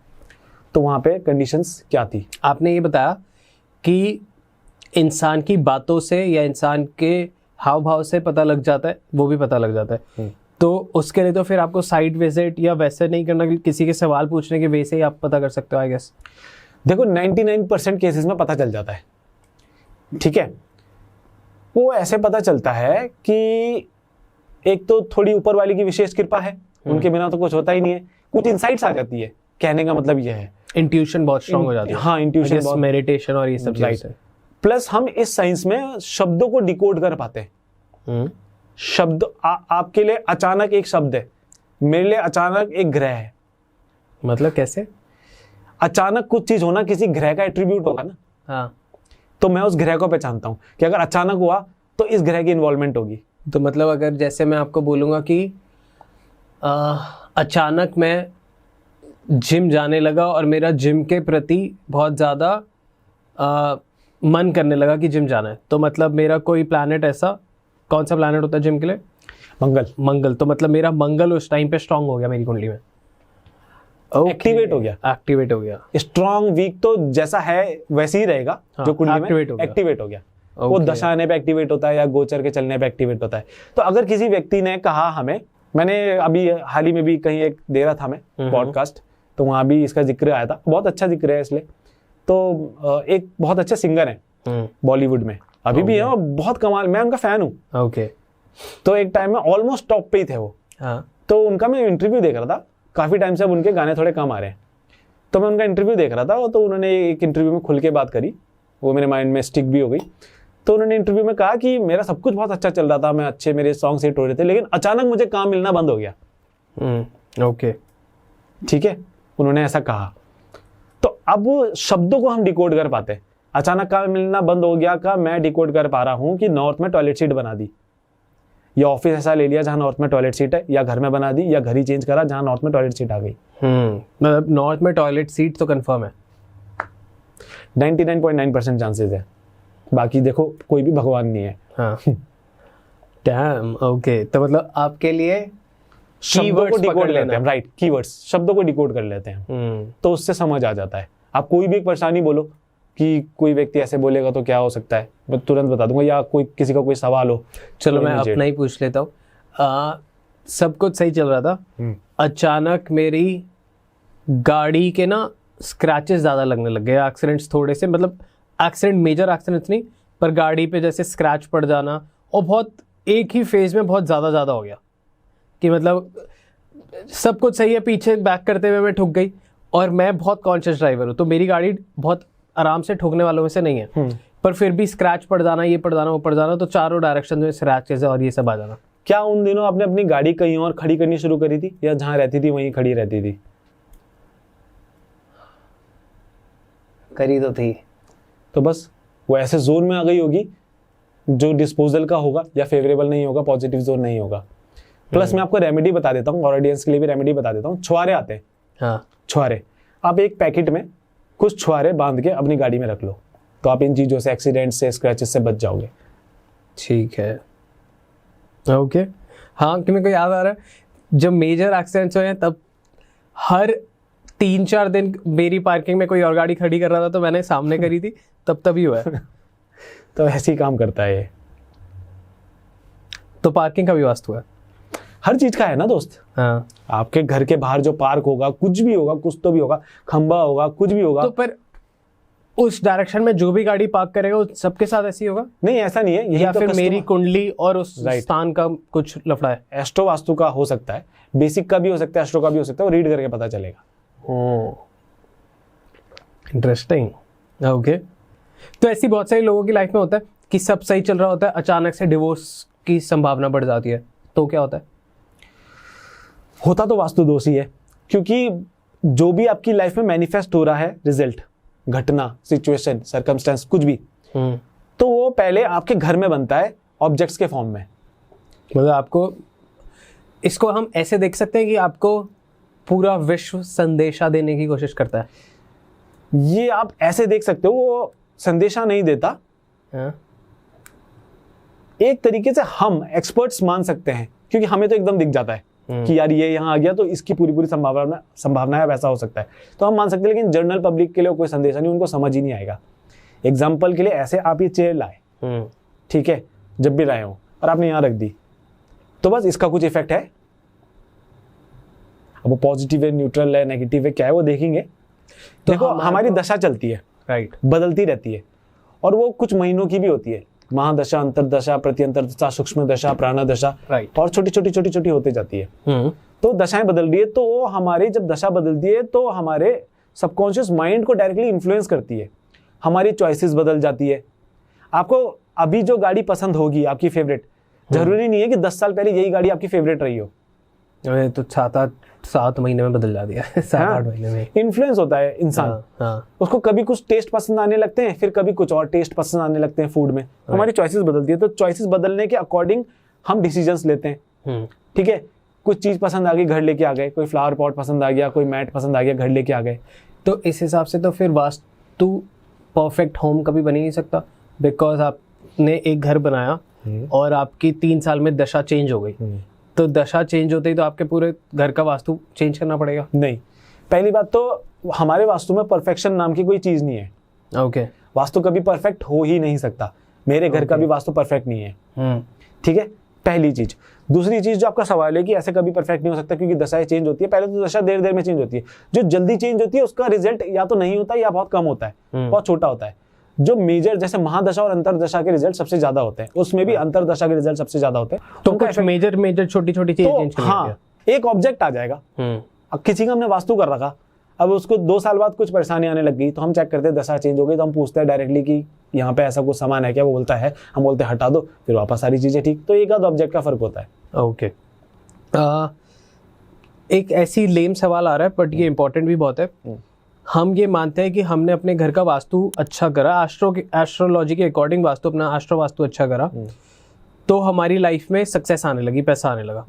तो वहां पे कंडीशंस क्या थी। आपने ये बताया कि इंसान की बातों से या इंसान के हाव भाव से पता लग जाता है, वो भी पता लग जाता है। तो उसके लिए तो फिर आपको साइट विजिट या वैसे नहीं करना, किसी के सवाल पूछने के वे से ही आप पता कर सकते हो, आई गेस। देखो 99% केसेस में पता चल जाता है, ठीक है। वो ऐसे पता चलता है कि एक तो थोड़ी ऊपर वाले की विशेष कृपा है, उनके बिना तो कुछ होता ही नहीं है, कुछ इंसाइट्स आ जाती है। कहने का मतलब यह है इंट्यूशन बहुत स्ट्रांग हो जाती है। हाँ, इंट्यूशन बहुत, मेडिटेशन और ये सब चीजें। प्लस हम इस साइंस में शब्दों को डिकोड कर पाते हैं। शब्द आपके लिए अचानक एक शब्द है, मेरे लिए अचानक एक ग्रह है। मतलब कैसे? अचानक कुछ चीज होना किसी ग्रह का एट्रीब्यूट होगा ना। हाँ। तो मैं उस ग्रह को पहचानता हूं कि अगर अचानक हुआ तो इस ग्रह की इन्वॉल्वमेंट होगी। तो मतलब अगर जैसे मैं आपको बोलूंगा कि अचानक मैं जिम जाने लगा और मेरा जिम के प्रति बहुत ज़्यादा मन करने लगा कि जिम जाना है, तो मतलब मेरा कोई प्लैनेट ऐसा, कौन सा प्लैनेट होता है जिम के लिए? मंगल। तो मतलब मेरा मंगल उस टाइम पे स्ट्रांग हो गया मेरी कुंडली में, एक्टिवेट हो गया। स्ट्रांग वीक तो जैसा है वैसे ही रहेगा। हाँ, जो कुंडली में एक्टिवेट हो गया। वो दशा आने पे एक्टिवेट होता है या गोचर के चलने पे एक्टिवेट होता है। तो अगर किसी व्यक्ति ने कहा हमें, मैंने अभी हाल ही में भी कहीं एक दे रहा था मैं पॉडकास्ट, तो वहां भी इसका जिक्र आया था, बहुत अच्छा जिक्र है इसलिए। तो एक बहुत अच्छे सिंगर है बॉलीवुड में, अभी भी है, और बहुत कमाल, मैं उनका फैन हूँ। ओके। तो एक टाइम में ऑलमोस्ट टॉप पे ही थे वो। हाँ। तो उनका मैं इंटरव्यू देख रहा था, काफी टाइम से अब उनके गाने थोड़े कम आ रहे हैं, तो मैं उनका इंटरव्यू देख रहा था। तो उन्होंने एक इंटरव्यू में खुल के बात करी, वो मेरे माइंड में स्टिक भी हो गई। तो उन्होंने इंटरव्यू में कहा कि मेरा सब कुछ बहुत अच्छा चल रहा था, मैं अच्छे, मेरे सॉन्ग हिट हो रहे थे, लेकिन अचानक मुझे काम मिलना बंद हो गया। ओके, ठीक है, उन्होंने ऐसा कहा। तो अब शब्दों को हम डिकोड कर पाते हैं। अचानक काम मिलना बंद हो गया का मैं डिकोड कर पा रहा हूँ कि नॉर्थ में टॉयलेट सीट बना दी, या ऑफिस ऐसा ले लिया जहां नॉर्थ में टॉयलेट सीट है, या घर में बना दी, या घर ही चेंज करा जहां नॉर्थ में टॉयलेट सीट आ गई। मतलब नॉर्थ में टॉयलेट सीट तो कंफर्म है, 99.9% चांसेस है। बाकी देखो कोई भी भगवान नहीं है। हाँ। Dam, okay. तो मतलब आपके लिए शब्दों को डिकोड लेते हैं, राइट, कीवर्ड्स, शब्दों को डिकोड कर लेते हैं, तो उससे समझ आ जाता है। आप कोई भी एक परेशानी बोलो कि कोई व्यक्ति ऐसे बोलेगा तो क्या हो सकता है, मैं तुरंत बता दूंगा, या कोई किसी का कोई सवाल हो। चलो मैं अपना ही पूछ लेता हूँ। सब कुछ सही चल रहा था, अचानक मेरी गाड़ी के ना स्क्रैचेस ज़्यादा लगने लग गए, एक्सीडेंट्स थोड़े से, मतलब एक्सीडेंट, मेजर एक्सीडेंट्स नहीं, पर गाड़ी पे जैसे स्क्रैच पड़ जाना, और बहुत एक ही फेज में बहुत ज़्यादा हो गया कि मतलब सब कुछ सही है, पीछे बैक करते हुए मैं ठुक गई, और मैं बहुत कॉन्शियस ड्राइवर हूँ, तो मेरी गाड़ी बहुत आराम से ठोकने वालों में से नहीं है, पर फिर भी स्क्रैच पड़ जाना, ये पड़ जाना, वो पड़ जाना, तो चारों डायरेक्शन में स्क्रैचेस और ये सब आ जाना। क्या उन दिनों आपने अपनी गाड़ी कहीं और खड़ी करनी शुरू करी थी, या जहाँ रहती थी वहीं खड़ी रहती थी? करी तो थी। तो बस वो ऐसे जोन में आ गई होगी जो डिस्पोजल का होगा या फेवरेबल नहीं होगा, पॉजिटिव जोन नहीं होगा। प्लस मैं आपको रेमेडी बता देता हूँ और ऑडियंस के लिए भी रेमेडी बता देता हूँ। छुहारे आते हैं, हाँ, छुहारे, आप एक पैकेट में कुछ छुहारे बांध के अपनी गाड़ी में रख लो, तो आप इन चीज़ों से, एक्सीडेंट से, स्क्रैचेस से बच जाओगे। ठीक है, ओके। हाँ, कि मेरे को याद आ रहा है जब मेजर एक्सीडेंट्स हुए हैं तब हर 3-4 दिन मेरी पार्किंग में कोई और गाड़ी खड़ी कर रहा था तो मैंने सामने करी थी, तभी हुआ है। तो ऐसे ही काम करता है ये। तो पार्किंग का भी वास्तु है, हर चीज का है ना दोस्त। हाँ। आपके घर के बाहर जो पार्क होगा, कुछ भी होगा, कुछ तो भी होगा, खंबा होगा, कुछ भी होगा। तो पर उस डायरेक्शन में जो भी गाड़ी पार्क करेगा वो सबके साथ ऐसे ही होगा? नहीं, ऐसा नहीं है। यही या तो फिर मेरी कुंडली और उस स्थान का कुछ लफड़ा है? एस्ट्रो वास्तु का हो सकता है, बेसिक का भी हो सकता है, एस्ट्रो का भी हो सकता है, वो रीड करके पता चलेगा। Interesting, okay. तो ऐसी बहुत सारे लोगों की लाइफ में होता है कि सब सही चल रहा होता है, अचानक से डिवोर्स की संभावना बढ़ जाती है, तो क्या होता है? होता तो वास्तु दोष ही है, क्योंकि जो भी आपकी लाइफ में मैनिफेस्ट हो रहा है, रिजल्ट, घटना, सिचुएशन, सर्कमस्टेंस, कुछ भी, तो वो पहले आपके घर में बनता है ऑब्जेक्ट्स के फॉर्म में। मतलब आपको, इसको हम ऐसे देख सकते हैं कि आपको पूरा विश्व संदेशा देने की कोशिश करता है। ये आप ऐसे देख सकते हो, वो संदेशा नहीं देता। हाँ? एक तरीके से हम एक्सपर्ट्स मान सकते हैं, क्योंकि हमें तो एकदम दिख जाता है कि यार ये यहाँ आ गया तो इसकी पूरी पूरी संभावना है, वैसा हो सकता है, तो हम मान सकते हैं। लेकिन जनरल पब्लिक के लिए कोई संदेशा नहीं, उनको समझ ही नहीं आएगा। एग्जाम्पल के लिए, ऐसे आप ये चेयर लाए, ठीक है, जब भी लाए हो और आपने यहाँ रख दी, तो बस इसका कुछ इफेक्ट है। अब वो पॉजिटिव है, न्यूट्रल है, नेगेटिव है, क्या है वो देखेंगे। तो देखो, हमारी दशा चलती है, राइट, बदलती रहती है, और वो कुछ महीनों की भी होती है। महादशा, अंतरदशा, प्रत्यंतर दशा, सूक्ष्म दशा, प्राण दशा, राइट, और छोटी छोटी छोटी छोटी होती जाती है। तो दशाएं बदल रही है, तो वो हमारी जब दशा बदलती है तो हमारे सबकॉन्शियस माइंड को डायरेक्टली इन्फ्लुएंस करती है, हमारी चॉइसेस बदल जाती है। आपको अभी जो गाड़ी पसंद होगी, आपकी फेवरेट, जरूरी नहीं है कि 10 साल पहले यही गाड़ी आपकी फेवरेट रही हो। तो 7 महीने में बदल जाती है। 7-8 महीने में इन्फ्लुएंस होता है इंसान। हाँ। उसको कभी कुछ टेस्ट पसंद आने लगते हैं, फिर कभी कुछ और टेस्ट पसंद आने लगते हैं फूड में। हमारी चॉइसेस बदलती है, तो चॉइसेस बदलने के अकॉर्डिंग हम डिसीजंस लेते हैं। ठीक है, कुछ चीज पसंद आ गई, घर लेके आ गए, कोई फ्लावर पॉट पसंद आ गया, कोई मैट पसंद आ गया, घर लेके आ गए। तो इस हिसाब से तो फिर वास्तु परफेक्ट होम कभी बन ही नहीं सकता, बिकॉज आपने एक घर बनाया और आपकी 3 साल में दशा चेंज हो गई, तो दशा चेंज होते ही तो आपके पूरे घर का वास्तु चेंज करना पड़ेगा। नहीं, पहली बात तो हमारे वास्तु में परफेक्शन नाम की कोई चीज नहीं है। ओके, वास्तु कभी परफेक्ट हो ही नहीं सकता। मेरे घर का भी वास्तु परफेक्ट नहीं है। ठीक है, पहली चीज। दूसरी चीज जो आपका सवाल है कि ऐसे कभी परफेक्ट नहीं हो सकता क्योंकि दशाएं चेंज होती है। पहले तो दशा देर देर में चेंज होती है, जो जल्दी चेंज होती है उसका रिजल्ट या तो नहीं होता या बहुत कम होता है, बहुत छोटा होता है। जो मेजर, जैसे महादशा और अंतरदशा के रिजल्ट सबसे ज्यादा होते हैं, उसमें भी अंतरदशा के रिजल्ट सबसे ज्यादा होते हैं। तो कुछ मेजर छोटी छोटी चीजें चेंज करनी हाँ, एक ऑब्जेक्ट आ जाएगा। अब किसी का हमने वास्तु कर रखा, अब उसको 2 साल बाद कुछ परेशानी आने लग गई, तो हम चेक करते हैं दशा चेंज हो गई, तो हम पूछते हैं डायरेक्टली कि यहाँ पे ऐसा कुछ सामान है क्या। वो बोलता है, हम बोलते हैं हटा दो, फिर वापस सारी चीजें ठीक। तो एक आध ऑब्जेक्ट का फर्क होता है। ओके, एक ऐसी लेम सवाल आ रहा है बट ये इंपॉर्टेंट भी बहुत है। हम ये मानते हैं कि हमने अपने घर का वास्तु अच्छा करा, एस्ट्रोलॉजी के अकॉर्डिंग वास्तु, अपना एस्ट्रो वास्तु अच्छा करा, तो हमारी लाइफ में सक्सेस आने लगी, पैसा आने लगा।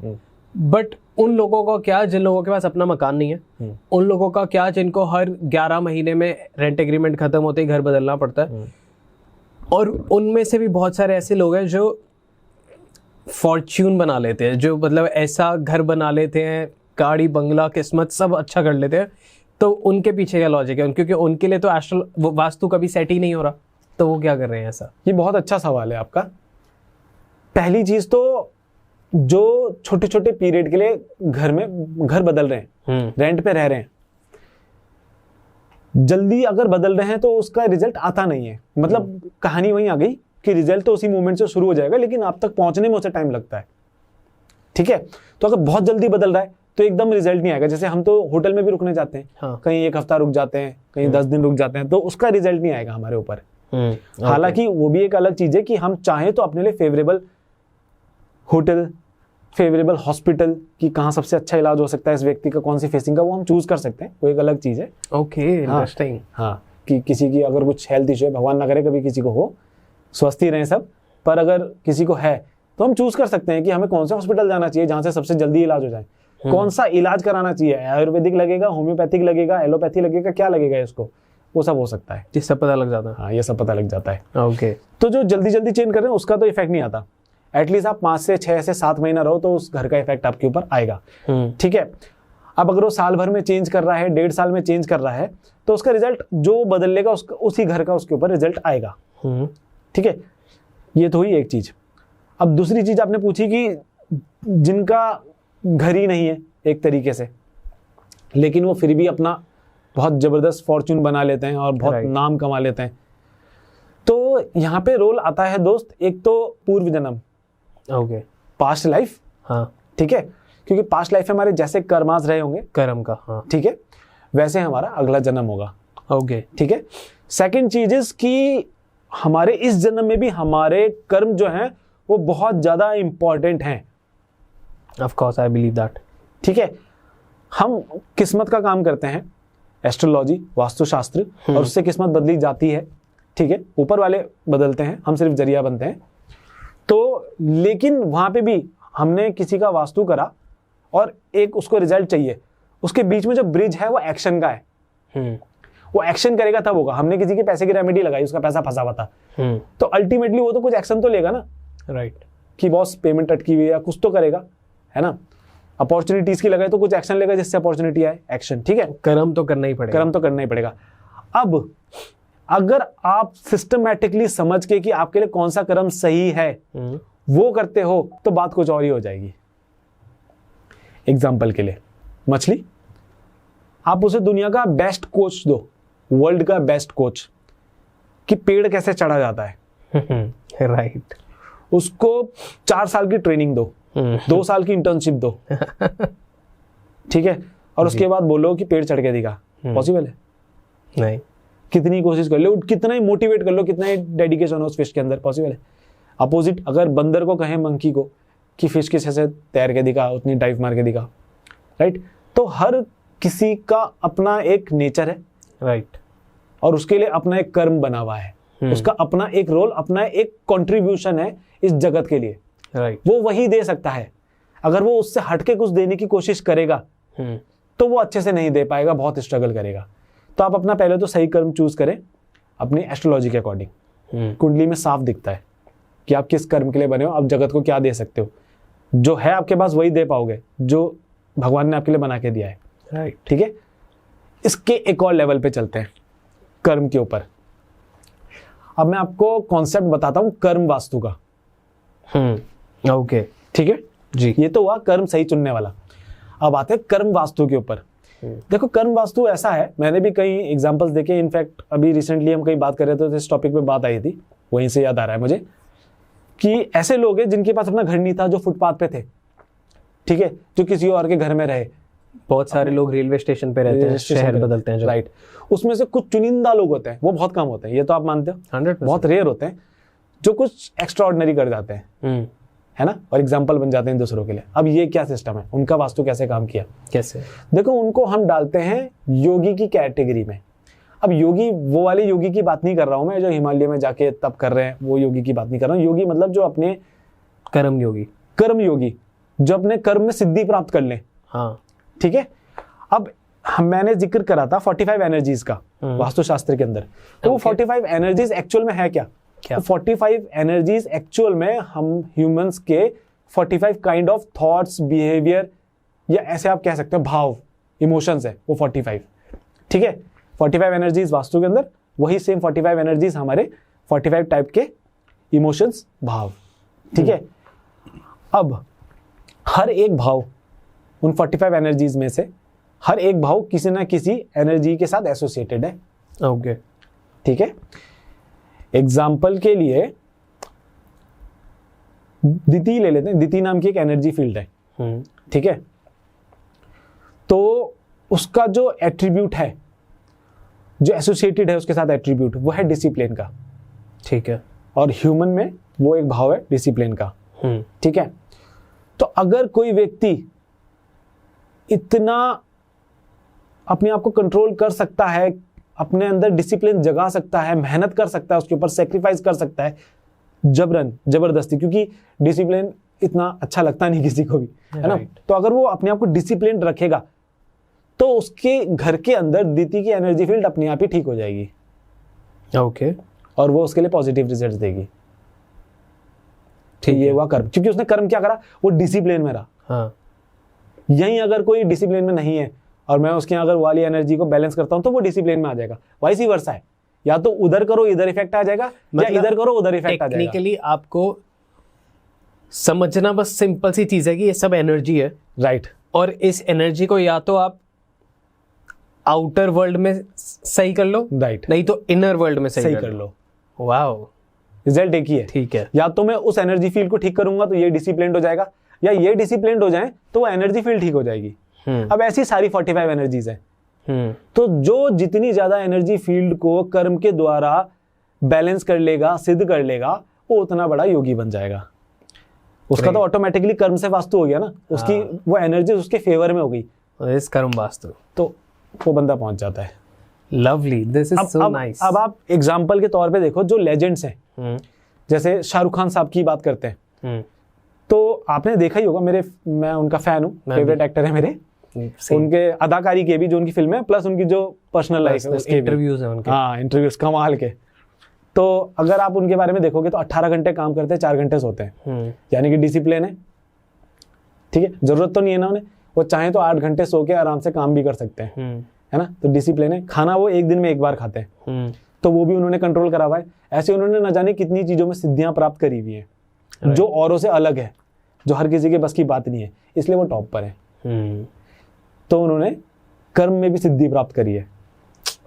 बट उन लोगों का क्या जिन लोगों के पास अपना मकान नहीं है, उन लोगों का क्या जिनको हर 11 महीने में रेंट एग्रीमेंट खत्म होते ही घर बदलना पड़ता है, और उनमें से भी बहुत सारे ऐसे लोग हैं जो फॉर्च्यून बना लेते हैं, जो मतलब ऐसा घर बना लेते हैं, गाड़ी बंगला किस्मत सब अच्छा कर लेते हैं, तो उनके पीछे क्या लॉजिक है? क्योंकि उनके लिए तो वास्तु कभी सेट ही नहीं हो रहा, तो वो क्या कर रहे हैं ऐसा? ये बहुत अच्छा सवाल है आपका। पहली चीज तो जो छोटे छोटे पीरियड के लिए घर बदल रहे हैं, रेंट पे रह रहे हैं, जल्दी अगर बदल रहे हैं तो उसका रिजल्ट आता नहीं है। मतलब कहानी वहीं आ गई कि रिजल्ट तो उसी मोमेंट से शुरू हो जाएगा, लेकिन आप तक पहुंचने में उसे टाइम लगता है। ठीक है, तो अगर बहुत जल्दी बदल रहा है तो एकदम रिजल्ट नहीं आएगा। जैसे हम तो होटल में भी रुकने जाते हैं, हाँ। कहीं 1 हफ्ता रुक जाते हैं, कहीं 10 दिन रुक जाते हैं, तो उसका रिजल्ट नहीं आएगा हमारे ऊपर। हालांकि वो भी एक अलग चीज है कि हम चाहें तो अपने लिए फेवरेबल होटल, फेवरेबल हॉस्पिटल की कहाँ सबसे अच्छा इलाज हो सकता है इस व्यक्ति का, कौन सी फेसिंग का, वो हम चूज कर सकते हैं, वो एक अलग चीज है। Okay, interesting. हाँ, कि किसी की अगर कुछ हेल्थ इशू है, भगवान ना करे कभी किसी को हो, स्वस्थ ही रहें सब, पर अगर किसी को है तो हम चूज कर सकते हैं कि हमें कौन सा हॉस्पिटल जाना चाहिए जहां से सबसे जल्दी इलाज हो जाए, कौन सा इलाज कराना चाहिए, आयुर्वेदिक लगेगा, होम्योपैथिक लगेगा, एलोपैथी लगेगा, क्या लगेगा इसको, वो सब हो सकता है। ये सब पता लग जाता हाँ, ये सब पता लग जाता है। है। ओके। तो जो जल्दी जल्दी चेंज कर रहे हैं उसका तो इफेक्ट नहीं आता, एटलीस्ट आप 5 से 6 से 7 महीना रहो तो उस घर का इफेक्ट आपके ऊपर आएगा। ठीक है। अब अगर वो साल भर में चेंज कर रहा है, 1.5 साल में चेंज कर रहा है, तो उसका रिजल्ट जो बदल लेगा उसका, उसी घर का उसके ऊपर रिजल्ट आएगा। ठीक है, ये तो हुई एक चीज। अब दूसरी चीज आपने पूछी कि जिनका घर ही नहीं है एक तरीके से, लेकिन वो फिर भी अपना बहुत जबरदस्त फॉर्चून बना लेते हैं और बहुत नाम कमा लेते हैं, तो यहाँ पे रोल आता है दोस्त, एक तो पूर्व जन्म, ओके, पास्ट लाइफ। हाँ, ठीक है, क्योंकि पास्ट लाइफ में हमारे जैसे कर्मास रहे होंगे, कर्म का, हाँ, ठीक है, वैसे हमारा अगला जन्म होगा। ओके, ठीक है। सेकंड चीज इज कि हमारे इस जन्म में भी हमारे कर्म जो हैं वो बहुत ज्यादा इंपॉर्टेंट हैं। Of course I believe that. ठीक है, हम किस्मत का काम करते हैं, एस्ट्रोलॉजी, वास्तुशास्त्र, और उससे किस्मत बदली जाती है। ठीक है, ऊपर वाले बदलते हैं, हम सिर्फ जरिया बनते हैं। तो लेकिन वहां पे भी हमने किसी का वास्तु करा और एक उसको रिजल्ट चाहिए, उसके बीच में जो ब्रिज है वो एक्शन का है। वो एक्शन करेगा तब होगा। हमने किसी के पैसे की रेमेडी लगाई, उसका पैसा फंसा हुआ था, तो अल्टीमेटली वो तो कुछ एक्शन तो लेगा ना, राइट, कि बॉस पेमेंट अटकी हुई है या कुछ तो करेगा, है ना। अपॉर्चुनिटीज की लगाए तो कुछ एक्शन लेगा जिससे अपॉर्चुनिटी आए, एक्शन। ठीक है, कर्म तो करना ही पड़ेगा, कर्म तो करना ही पड़ेगा। अब अगर आप सिस्टमैटिकली समझ के कि आपके लिए कौन सा कर्म सही है वो करते हो तो बात कुछ और ही हो जाएगी। एग्जाम्पल के लिए मछली, आप उसे दुनिया का बेस्ट कोच दो, वर्ल्ड का बेस्ट कोच, कि पेड़ कैसे चढ़ा जाता है, राइट, उसको 4 साल की ट्रेनिंग दो, 2 साल की इंटर्नशिप दो, ठीक है, और उसके बाद बोलो कि पेड़ चढ़ के दिखा, पॉसिबल है? नहीं। कितनी कोशिश कर लो, कितना ही मोटिवेट कर लो, कितना ही डेडिकेशन हो उस फिश के अंदर, पॉसिबल है? अपोजिट अगर बंदर को कहें, मंकी को, कि फिश किस से तैर के दिखा, उतनी डाइव मार के दिखा, राइट। तो हर किसी का अपना एक नेचर है, राइट, और उसके लिए अपना एक कर्म बना हुआ है, उसका अपना एक रोल, अपना एक कंट्रीब्यूशन है इस जगत के लिए, राइट। वो वही दे सकता है। अगर वो उससे हटके कुछ देने की कोशिश करेगा तो वो अच्छे से नहीं दे पाएगा, बहुत स्ट्रगल करेगा। तो आप अपना पहले तो सही कर्म चूज करें अपनी एस्ट्रोलॉजी के अकॉर्डिंग। कुंडली में साफ दिखता है कि आप किस कर्म के लिए बने हो, आप जगत को क्या दे सकते हो, जो है आपके पास वही दे पाओगे जो भगवान ने आपके लिए बना के दिया है, राइट। ठीक है। इसके एक और लेवल पे चलते हैं, कर्म के ऊपर। अब मैं आपको कॉन्सेप्ट बताता हूं कर्म वास्तु का। ओके, ठीक है जी। ये तो हुआ कर्म सही चुनने वाला। अब आते हैं कर्म वास्तु के ऊपर। देखो, कर्म वास्तु ऐसा है, मैंने भी कई एग्जांपल्स देखे, इनफैक्ट अभी रिसेंटली हम कहीं बात कर रहे थे तो इस टॉपिक पे बात आई थी, वहीं से याद आ रहा है मुझे, कि ऐसे लोग हैं जिनके पास अपना घर नहीं था, जो फुटपाथ पे थे, ठीक है, जो किसी और के घर में रहे। बहुत सारे लोग रेलवे स्टेशन पे रहते हैं, शहर बदलते हैं, राइट। उसमें से कुछ चुनिंदा लोग होते हैं, वो बहुत कम होते हैं, ये तो आप मानते हो, 100%, बहुत रेयर होते हैं, जो कुछ एक्स्ट्रा ऑर्डिनरी कर जाते हैं, है ना, और एग्जाम्पल बन जाते हैं दूसरों के लिए। अब ये क्या सिस्टम है, उनका वास्तु कैसे काम किया, कैसे? देखो, उनको हम डालते हैं योगी की कैटेगरी में। अब योगी वो वाले योगी की बात नहीं कर रहा हूं मैं, जो हिमालय में जाके तप कर रहे हैं, वो योगी की बात नहीं कर रहा हूं। योगी मतलब जो अपने कर्म योगी, कर्म योगी, जो अपने कर्म में सिद्धि प्राप्त कर लें। हाँ, ठीक है। अब मैंने जिक्र करा था 45 एनर्जीज का वास्तुशास्त्र के अंदर, तो वो 45 एनर्जीज एक्चुअल में है क्या? 45 एनर्जीज एक्चुअल में हम ह्यूमंस के 45 काइंड ऑफ थॉट्स, बिहेवियर, या ऐसे आप कह सकते हो भाव, इमोशंस है वो 45। ठीक है, 45 एनर्जीज वास्तु के अंदर, वही सेम 45 एनर्जीज हमारे 45 टाइप के इमोशंस, भाव। ठीक है। अब हर एक भाव, उन 45 एनर्जीज में से हर एक भाव किसी ना किसी एनर्जी के साथ एसोसिएटेड है। ओके, ठीक है। एग्जाम्पल के लिए दिति ले लेते हैं, दिति नाम की एक एनर्जी फील्ड है, ठीक है। तो उसका जो एट्रीब्यूट है, जो एसोसिएटेड है उसके साथ एट्रीब्यूट, वो है डिसिप्लिन का, ठीक है, और ह्यूमन में वो एक भाव है डिसिप्लिन का, ठीक है। तो अगर कोई व्यक्ति इतना अपने आप को कंट्रोल कर सकता है अपने अंदर डिसिप्लिन जगा सकता है, मेहनत कर सकता है, उसके ऊपर सेक्रीफाइस कर सकता है जबरन जबरदस्ती, क्योंकि डिसिप्लिन इतना अच्छा लगता नहीं किसी को भी, है ना। तो अगर वो अपने आप को डिसिप्लिन रखेगा तो उसके घर के अंदर दीति की एनर्जी फील्ड अपने आप ही ठीक हो जाएगी। ओके। और वो उसके लिए पॉजिटिव रिजल्ट देगी। ठीक, ये हुआ कर्म, क्योंकि उसने कर्म क्या करा, वो डिसिप्लिन में रहा। हाँ। यहीं अगर कोई डिसिप्लिन में नहीं है और मैं उसके अगर वाली एनर्जी को बैलेंस करता हूं तो वो डिसिप्लिन में आ जाएगा। वाइस वर्सा है, या तो उधर करो इधर इफेक्ट आ जाएगा, या इधर करो उधर इफेक्ट आ जाएगा। टेक्निकली आपको समझना बस सिंपल सी चीज है कि ये सब एनर्जी है, राइट। और इस एनर्जी को या तो आप आउटर वर्ल्ड में सही कर लो, राइट, नहीं तो इनर वर्ल्ड में सही कर लो। वाओ, रिजल्ट एक ही है। ठीक है। या तो मैं उस एनर्जी फील्ड को ठीक करूंगा तो ये डिसिप्लिन हो जाएगा, या ये डिसिप्लिन हो जाए तो वो एनर्जी फील्ड ठीक हो जाएगी। अब ऐसी सारी 45 एनर्जीज है। तो जो जितनी ज्यादा एनर्जी फील्ड को कर्म के द्वारा बैलेंस कर लेगा, सिद्ध कर लेगा, वो उतना बड़ा योगी बन जाएगा। उसका तो ऑटोमेटिकली कर्म से वास्तु हो गया ना, उसकी वो एनर्जी उसके फेवर में हो गई, इस कर्म वास्तु, तो वो बंदा पहुंच जाता है। Lovely, this is so nice. अब आप एग्जांपल के तौर पे देखो, जो लेजेंड्स हैं, जैसे शाहरुख खान साहब की बात करते हैं, तो आपने देखा ही होगा, मैं उनका फैन हूँ, फेवरेट एक्टर है मेरे, उनके अदाकारी के भी, जो उनकी फिल्म है, प्लस उनकी जो पर्सनल लाइफ है, उसके इंटरव्यूज हैं उनके। हाँ, इंटरव्यूज कमाल के। तो अगर आप उनके बारे में देखोगे तो 18 घंटे काम करते हैं, 4 घंटे सोते हैं, यानी कि डिसिप्लिन है। ठीक है, जरूरत तो नहीं है ना उन्हें, वो चाहे तो 8 घंटे सो के आराम से काम भी कर सकते हैं, है ना। तो डिसिप्लिन है। खाना वो एक दिन में एक बार खाते हैं, तो वो भी उन्होंने कंट्रोल करा हुआ है। ऐसे उन्होंने न जाने कितनी चीजों में सिद्धियां प्राप्त करी हुई है, जो औरों से अलग है, जो हर किसी के बस की बात नहीं है, इसलिए वो टॉप पर है। तो उन्होंने कर्म में भी सिद्धि प्राप्त करी है,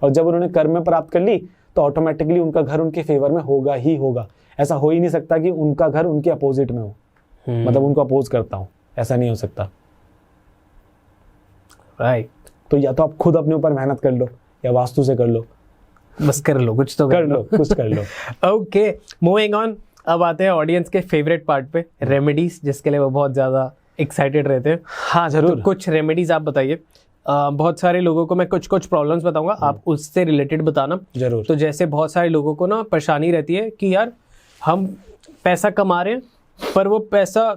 और जब उन्होंने कर्म में प्राप्त कर ली तो ऑटोमेटिकली उनका घर उनके फेवर में होगा ही होगा। ऐसा हो ही नहीं सकता कि उनका घर उनके अपोजिट में हो, मतलब उनको अपोज करता हूं, ऐसा नहीं हो सकता। राइट। तो या तो आप खुद अपने ऊपर मेहनत कर लो, या वास्तु से कर लो, बस कर लो, कुछ तो कर लो, कुछ कर लो। Okay, moving on. अब आते हैं ऑडियंस के फेवरेट पार्ट पे, रेमेडीज, जिसके लिए वो बहुत ज्यादा एक्साइटेड रहते हैं। हाँ जरूर। तो कुछ रेमेडीज आप बताइए। बहुत सारे लोगों को मैं कुछ प्रॉब्लम्स बताऊंगा, आप उससे रिलेटेड बताना। जरूर। तो जैसे बहुत सारे लोगों को ना परेशानी रहती है कि यार हम पैसा कमा रहे हैं, पर वो पैसा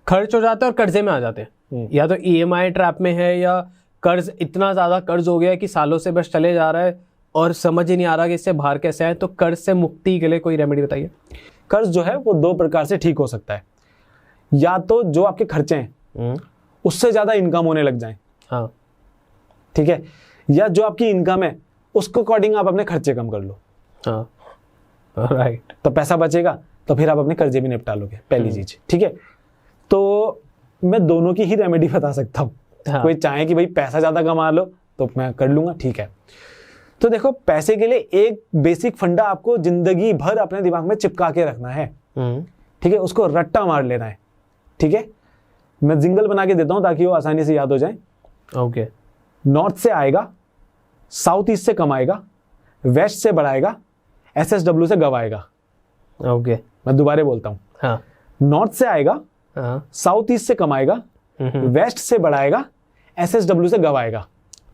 खर्च हो जाता है और कर्जे में आ जाते हैं, या तो EMI ट्रैप में है, या कर्ज, इतना ज़्यादा कर्ज हो गया है कि सालों से बस चले जा रहा है और समझ ही नहीं आ रहा कि इससे बाहर कैसे आए। तो कर्ज से मुक्ति के लिए कोई रेमेडी बताइए। कर्ज जो है वो 2 प्रकार से ठीक हो सकता है, या तो जो आपके खर्चे हैं उससे ज्यादा इनकम होने लग जाए, हाँ ठीक है, या जो आपकी इनकम है उसको अकॉर्डिंग आप अपने खर्चे कम कर लो, हाँ राइट। तो पैसा बचेगा, तो फिर आप अपने कर्जे भी निपटा लोगे, पहली चीज। ठीक है, तो मैं दोनों की ही रेमेडी बता सकता हूँ। हाँ। कोई चाहे कि भाई पैसा ज्यादा कमा लो तो मैं कर लूंगा, ठीक है। तो देखो, पैसे के लिए एक बेसिक फंडा आपको जिंदगी भर अपने दिमाग में चिपका के रखना है, ठीक है, उसको रट्टा मार लेना है। ठीक है, मैं जिंगल बना के देता हूं ताकि वो आसानी से याद हो जाए। ओके। नॉर्थ से आएगा, साउथ ईस्ट से कमाएगा, वेस्ट से बढ़ाएगा, SSW से गवाएगा। ओके, मैं दोबारा बोलता हूं। हाँ। नॉर्थ से आएगा, हाँ। साउथ ईस्ट से कमाएगा, वेस्ट से बढ़ाएगा, SSW से गवाएगा।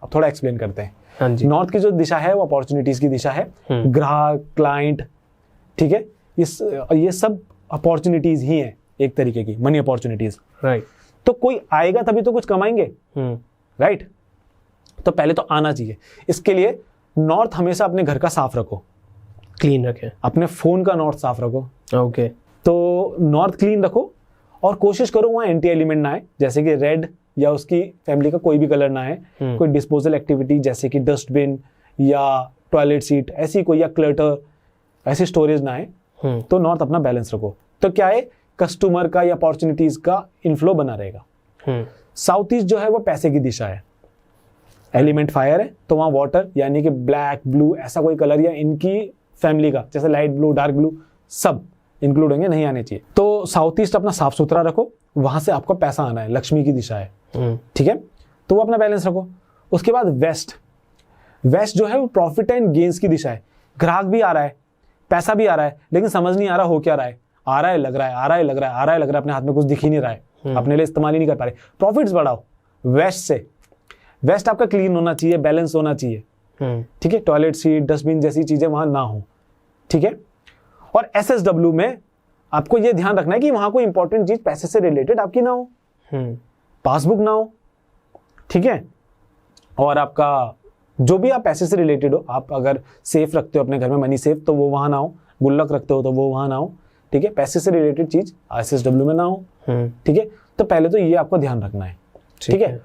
अब थोड़ा एक्सप्लेन करते हैं। हाँ जी। नॉर्थ की जो दिशा है वो अपॉर्चुनिटीज की दिशा है, ग्राहक, क्लाइंट, ठीक है, ये सब अपॉर्चुनिटीज ही हैं, एक तरीके की मनी अपॉर्चुनिटीज। राइट। तो कोई आएगा तभी तो कुछ कमाएंगे, राइट। तो पहले तो आना चाहिए। इसके लिए नॉर्थ हमेशा अपने घर का साफ रखो, क्लीन रखें, अपने फोन का नॉर्थ साफ रखो। ओके। तो नॉर्थ क्लीन रखो और कोशिश करो वहाँ एंटी एलिमेंट ना आए, जैसे कि रेड या उसकी फैमिली का कोई भी कलर ना आए। कोई डिस्पोजल एक्टिविटी जैसे कि डस्टबिन या टॉयलेट सीट, ऐसी कोई, या क्लटर, ऐसी स्टोरेज ना आए। तो नॉर्थ अपना बैलेंस रखो, तो क्या है, कस्टमर का या अपॉर्चुनिटीज का इनफ्लो बना रहेगा। साउथ ईस्ट जो है वो पैसे की दिशा है, एलिमेंट फायर है, तो वहाँ वाटर यानी कि ब्लैक, ब्लू, ऐसा कोई कलर या इनकी फैमिली का, जैसे लाइट ब्लू, डार्क ब्लू, सब इंक्लूड होंगे, नहीं आने चाहिए। तो साउथ ईस्ट अपना साफ सुथरा रखो, वहां से आपको पैसा आना है, लक्ष्मी की दिशा है, ठीक है, तो वो अपना बैलेंस रखो। उसके बाद वेस्ट, वेस्ट जो है वो प्रॉफिट एंड गेन्स की दिशा है। ग्राहक भी आ रहा है, पैसा भी आ रहा है, लेकिन समझ नहीं आ रहा हो क्या रहा है, आ रहा है लग रहा है, आ रहा है लग रहा है, आ रहा है लग रहा है, अपने हाथ में कुछ दिख ही नहीं रहा है, अपने लिए इस्तेमाल ही नहीं कर पा रहे। प्रॉफिट्स बढ़ाओ वेस्ट से। वेस्ट आपका क्लीन होना चाहिए, बैलेंस होना चाहिए, ठीक है, टॉयलेट सीट, डस्टबिन जैसी चीजें वहां ना हो, ठीक है। और SSW में आपको ये ध्यान रखना है कि वहां कोई इंपॉर्टेंट चीज पैसे से रिलेटेड आपकी ना हो, पासबुक ना हो, ठीक है। और आपका जो भी आप पैसे से रिलेटेड हो, आप अगर सेफ रखते हो अपने घर में मनी सेफ, तो वो वहां ना हो, गुल्लक रखते हो तो वो वहां ना हो, ठीक है। पैसे से रिलेटेड चीज SSW में ना हो, ठीक है। तो पहले तो ये आपको ध्यान रखना है, ठीक है।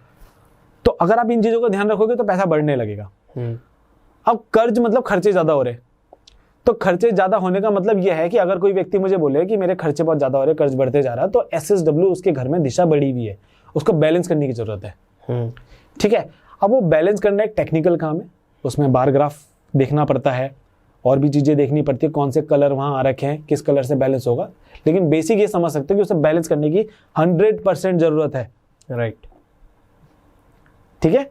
तो अगर आप इन चीजों का ध्यान रखोगे तो पैसा बढ़ने लगेगा। अब कर्ज मतलब खर्चे ज्यादा हो रहे, तो खर्चे ज्यादा होने का मतलब यह है कि अगर कोई व्यक्ति मुझे बोले कि मेरे खर्चे बहुत ज्यादा हो रहे, कर्ज बढ़ते जा रहा है, तो SSW उसके घर में दिशा बढ़ी हुई है, उसको बैलेंस करने की जरूरत है, ठीक है। अब वो बैलेंस करना एक टेक्निकल काम है, उसमें बार ग्राफ देखना पड़ता है और भी चीजें देखनी पड़ती है, कौन से कलर वहां आ रखे हैं, किस कलर से बैलेंस होगा। लेकिन बेसिक ये समझ सकते हो कि उसे बैलेंस करने की 100% जरूरत है, राइट, ठीक है।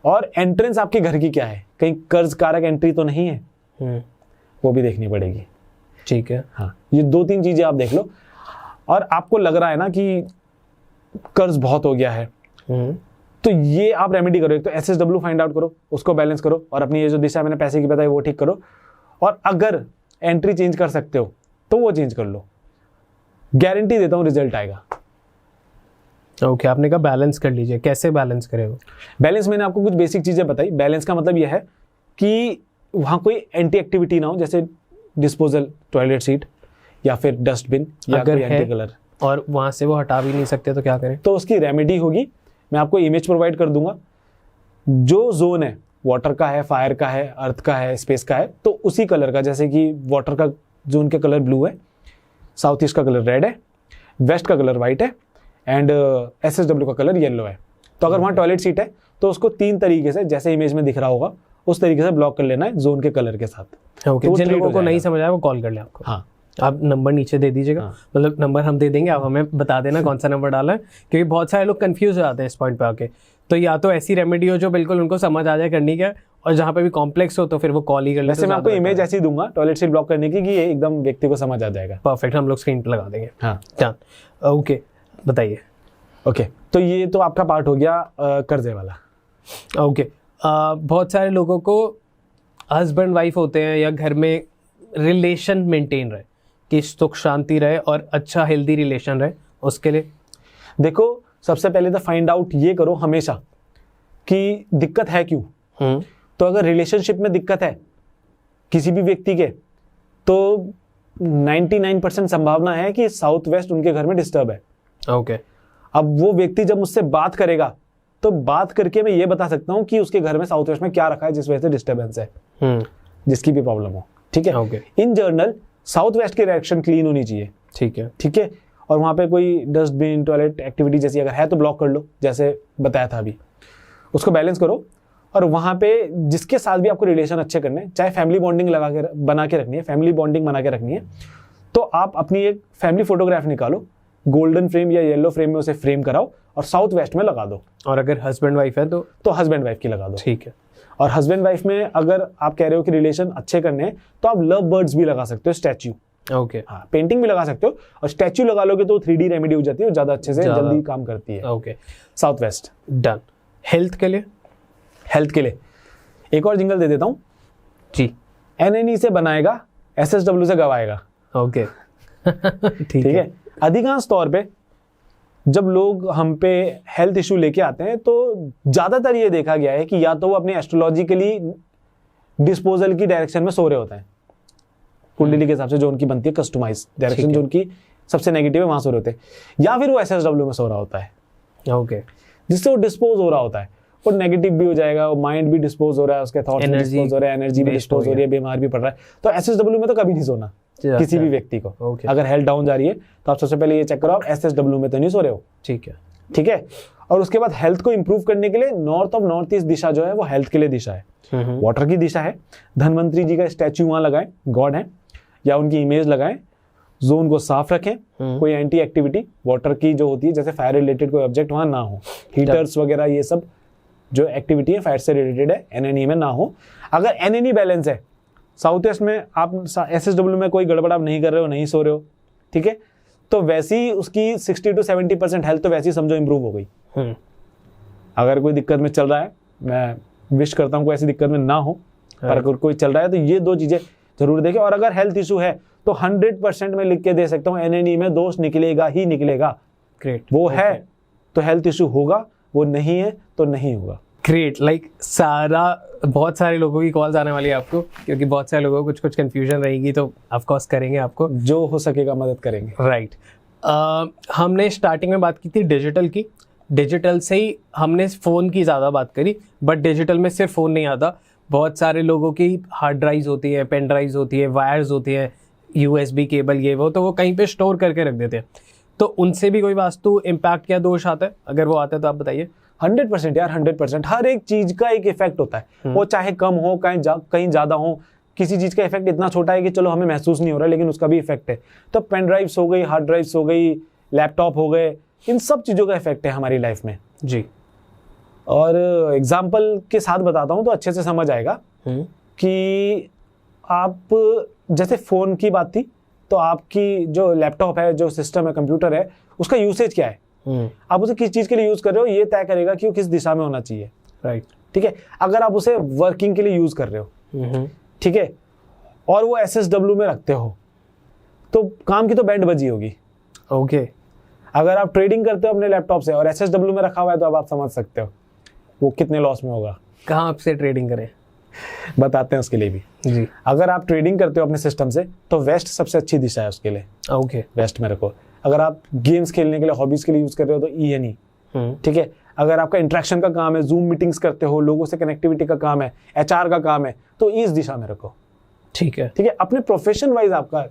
और एंट्रेंस आपके घर की क्या है, कहीं कर्ज कारक एंट्री तो नहीं है, वो भी देखनी पड़ेगी, ठीक है। हाँ, ये 2-3 चीजें आप देख लो। और आपको लग रहा है ना कि कर्ज बहुत हो गया है, तो ये आप रेमेडी करो। एक तो SSW फाइंड आउट करो, उसको बैलेंस करो, और अपनी ये जो दिशा मैंने पैसे की बताई वो ठीक करो। और अगर एंट्री चेंज कर सकते हो तो वो चेंज कर लो, गारंटी देता हूं रिजल्ट आएगा। ओके, आपने कहा बैलेंस कर लीजिए, कैसे बैलेंस करें वो? बैलेंस मैंने आपको कुछ बेसिक चीजें बताई। बैलेंस का मतलब यह है कि वहां कोई एंटी एक्टिविटी ना हो, जैसे डिस्पोजल टॉयलेट सीट या फिर डस्टबिन या कोई एंटी कलर, और वहां से वो हटा भी नहीं सकते तो क्या करें? तो उसकी रेमेडी होगी, मैं आपको इमेज प्रोवाइड कर दूंगा। जो जोन है, वाटर का है, फायर का है, अर्थ का है, स्पेस का है, तो उसी कलर का, जैसे कि वाटर का जोन के कलर ब्लू है, साउथ ईस्ट का कलर रेड है, वेस्ट का कलर व्हाइट है, एंड SSW का कलर येलो है। तो अगर वहाँ टॉयलेट सीट है तो उसको 3 तरीके से, जैसे इमेज में दिख रहा होगा उस तरीके से ब्लॉक कर लेना है जोन के कलर के साथ। ओके, जिन लोगों को नहीं समझ आया वो कॉल कर ले आपको। हाँ, आप नंबर नीचे दे दीजिएगा, मतलब नंबर हम दे देंगे, आप हमें बता देना कौन सा नंबर डाला है, क्योंकि बहुत सारे लोग कंफ्यूज हो जाते हैं इस पॉइंट पे आके। तो या तो ऐसी रेमेडी हो जो बिल्कुल उनको समझ आ जाए करनी क्या है, और जहाँ पे भी कॉम्प्लेक्स हो तो फिर वो कॉल ही कर ले। वैसे मैं आपको इमेज ऐसी दूंगा टॉयलेट सीट ब्लॉक करने की कि ये एकदम व्यक्ति को समझ आ जाएगा। परफेक्ट, हम लोग स्क्रीन पे लगा देंगे। हाँ, डन। ओके, बताइए। ओके, तो ये तो आपका पार्ट हो गया कर्जे वाला। ओके, बहुत सारे लोगों को हस्बैंड वाइफ होते हैं या घर में रिलेशन मेंटेन रहे, कि सुख शांति रहे और अच्छा हेल्दी रिलेशन रहे, उसके लिए देखो सबसे पहले तो फाइंड आउट ये करो हमेशा कि दिक्कत है क्यों। तो अगर रिलेशनशिप में दिक्कत है किसी भी व्यक्ति के, तो 99% संभावना है कि साउथ वेस्ट उनके घर में डिस्टर्ब है। ओके, अब वो व्यक्ति जब मुझसे बात करेगा तो बात करके मैं ये बता सकता हूँ कि उसके घर में साउथ वेस्ट में क्या रखा है जिस वजह से डिस्टर्बेंस है, जिसकी भी प्रॉब्लम हो, ठीक है। ओके, इन जर्नल साउथ वेस्ट की डायरेक्शन क्लीन होनी चाहिए, ठीक है, ठीक है। और वहां पे कोई डस्टबिन टॉयलेट एक्टिविटी जैसी अगर है तो ब्लॉक कर लो, जैसे बताया था अभी, उसको बैलेंस करो। और वहां पे जिसके साथ भी आपको रिलेशन अच्छे करने, चाहे फैमिली बॉन्डिंग बना के रखनी है, फैमिली बॉन्डिंग बना के रखनी है, तो आप अपनी एक फैमिली फोटोग्राफ निकालो, गोल्डन फ्रेम या येलो फ्रेम में उसे फ्रेम कराओ और साउथ वेस्ट में लगा दो। और अगर हस्बैंड वाइफ है तो हस्बैंड वाइफ की लगा दो, ठीक है। और हस्बैंड वाइफ में अगर आप कह रहे हो कि रिलेशन अच्छे करने हैं तो आप लव बर्ड्स भी लगा सकते हो, स्टैच्यू। ओके, हाँ, पेंटिंग भी लगा सकते हो, और स्टैच्यू लगा लोगे तो 3D रेमेडी हो जाती है, ज्यादा अच्छे से जल्दी काम करती है। Okay, south west done. Health के लिए? हेल्थ के लिए एक और जिंगल दे देता हूँ जी। NNE से बनाएगा, SSW से गवाएगा। ओके, ठीक है। अधिकांश तौर पे जब लोग हम पे हेल्थ इशू लेके आते हैं तो ज्यादातर ये देखा गया है कि या तो वो अपनी एस्ट्रोलॉजिकली डिस्पोजल की डायरेक्शन में सो रहे होते हैं, कुंडली के हिसाब से जो उनकी बनती है कस्टमाइज डायरेक्शन, जो उनकी सबसे नेगेटिव है वहां सो रहे होते हैं, या फिर वो SSW में सो रहा होता है, ओके, जिससे वो डिस्पोज हो रहा होता है, वो नेगेटिव भी हो जाएगा, वो माइंड भी डिस्पोज हो रहा है, उसके थॉट्स भी डिस्पोज हो रहे हैं, एनर्जी भी डिस्पोज हो रही है, बीमार भी पड़ रहा है। तो SSW में तो कभी नहीं सोना किसी भी व्यक्ति को। अगर हेल्थ डाउन जा रही है तो आप सबसे पहले ये चेक करो आप SSW में तो नहीं सो रहे हो, ठीक है, ठीक है। और उसके बाद हेल्थ को इंप्रूव करने के लिए नॉर्थ ऑफ नॉर्थ ईस्ट दिशा जो है वो हेल्थ के लिए दिशा है, वाटर की दिशा है। धनवंतरी जी का स्टैच्यू वहां लगाएं, गॉड है, या उनकी इमेज लगाएं, जोन को साफ रखें, कोई एंटी एक्टिविटी वाटर की जो होती है, जैसे फायर रिलेटेड कोई ऑब्जेक्ट वहां ना हो, हीटर्स वगैरह ये सब जो एक्टिविटी है फायर से रिलेटेड है NNE में ना हो। अगर NNE बैलेंस है, साउथ वेस्ट में आप SSW में कोई गड़बड़ आप नहीं कर रहे हो, नहीं सो रहे हो, ठीक है, तो वैसी उसकी 60 to 70% हेल्थ तो वैसी समझो इंप्रूव हो गई। अगर कोई दिक्कत में चल रहा है, मैं विश करता हूँ कोई ऐसी दिक्कत में ना हो, पर अगर कोई चल रहा है तो ये 2 चीजें जरूर देखें। और अगर हेल्थ इशू है तो 100% मैं लिख के दे सकता हूँ, NNE में दोष निकलेगा ही निकलेगा। ग्रेट। वो है तो हेल्थ इशू होगा, वो नहीं है तो नहीं होगा। ग्रेट। लाइक बहुत सारे लोगों की कॉल्स आने वाली है आपको, क्योंकि बहुत सारे लोगों को कुछ कुछ कंफ्यूजन रहेगी, तो ऑफ कोर्स करेंगे आपको, जो हो सकेगा मदद करेंगे। राइट। हमने स्टार्टिंग में बात की थी डिजिटल की, डिजिटल से ही हमने फ़ोन की ज़्यादा बात करी, बट डिजिटल में सिर्फ फ़ोन नहीं आता, बहुत सारे लोगों की हार्ड ड्राइव्स होती है, पेन ड्राइव्स होती है, वायर्स होती है, USB केबल, ये वो, तो वो कहीं पे स्टोर करके रख देते हैं, तो उनसे भी कोई वास्तु इम्पैक्ट या दोष आता है? अगर वो आता है तो आप बताइए। 100% यार, 100%। हर एक चीज का एक इफेक्ट होता है, वो चाहे कम हो कहीं ज्यादा हो। किसी चीज का इफेक्ट इतना छोटा है कि चलो हमें महसूस नहीं हो रहा, लेकिन उसका भी इफेक्ट है। तो पेन ड्राइव्स हो गई, हार्ड ड्राइव्स हो गई, लैपटॉप हो गए, इन सब चीजों का इफेक्ट है हमारी लाइफ में जी। और एग्जाम्पल के साथ बताता हूँ तो अच्छे से समझ आएगा कि आप जैसे फोन की बात थी, तो आपकी जो लैपटॉप है, जो सिस्टम है, कंप्यूटर है, उसका यूसेज क्या है, आप उसे किस चीज के लिए यूज कर रहे हो, ये तय करेगा कि वो किस दिशा में होना चाहिए। राइट। ठीक है। अगर आप उसे वर्किंग के लिए यूज कर रहे हो, ठीक है, और वो SSW में रखते हो, तो काम की तो बैंड बजी होगी। ओके। अगर आप ट्रेडिंग करते हो अपने लैपटॉप से और SSW में रखा हुआ है, तो अब आप समझ सकते हो वो कितने लॉस में होगा। कहाँ आपसे ट्रेडिंग करें, बताते हैं उसके लिए भी जी। अगर आप ट्रेडिंग करते हो अपने सिस्टम से, तो वेस्ट सबसे अच्छी दिशा है उसके लिए। ओके। वेस्ट में रखो। अगर आप गेम्स खेलने के लिए, हॉबीज के लिए यूज कर रहे हो, तो ENE। ठीक है। अगर आपका इंटरेक्शन का काम है, जूम मीटिंग्स करते हो, लोगों से कनेक्टिविटी का काम है, HR का काम है, तो इस दिशा में रखो। ठीक है। ठीक है। अपने प्रोफेशन वाइज आपका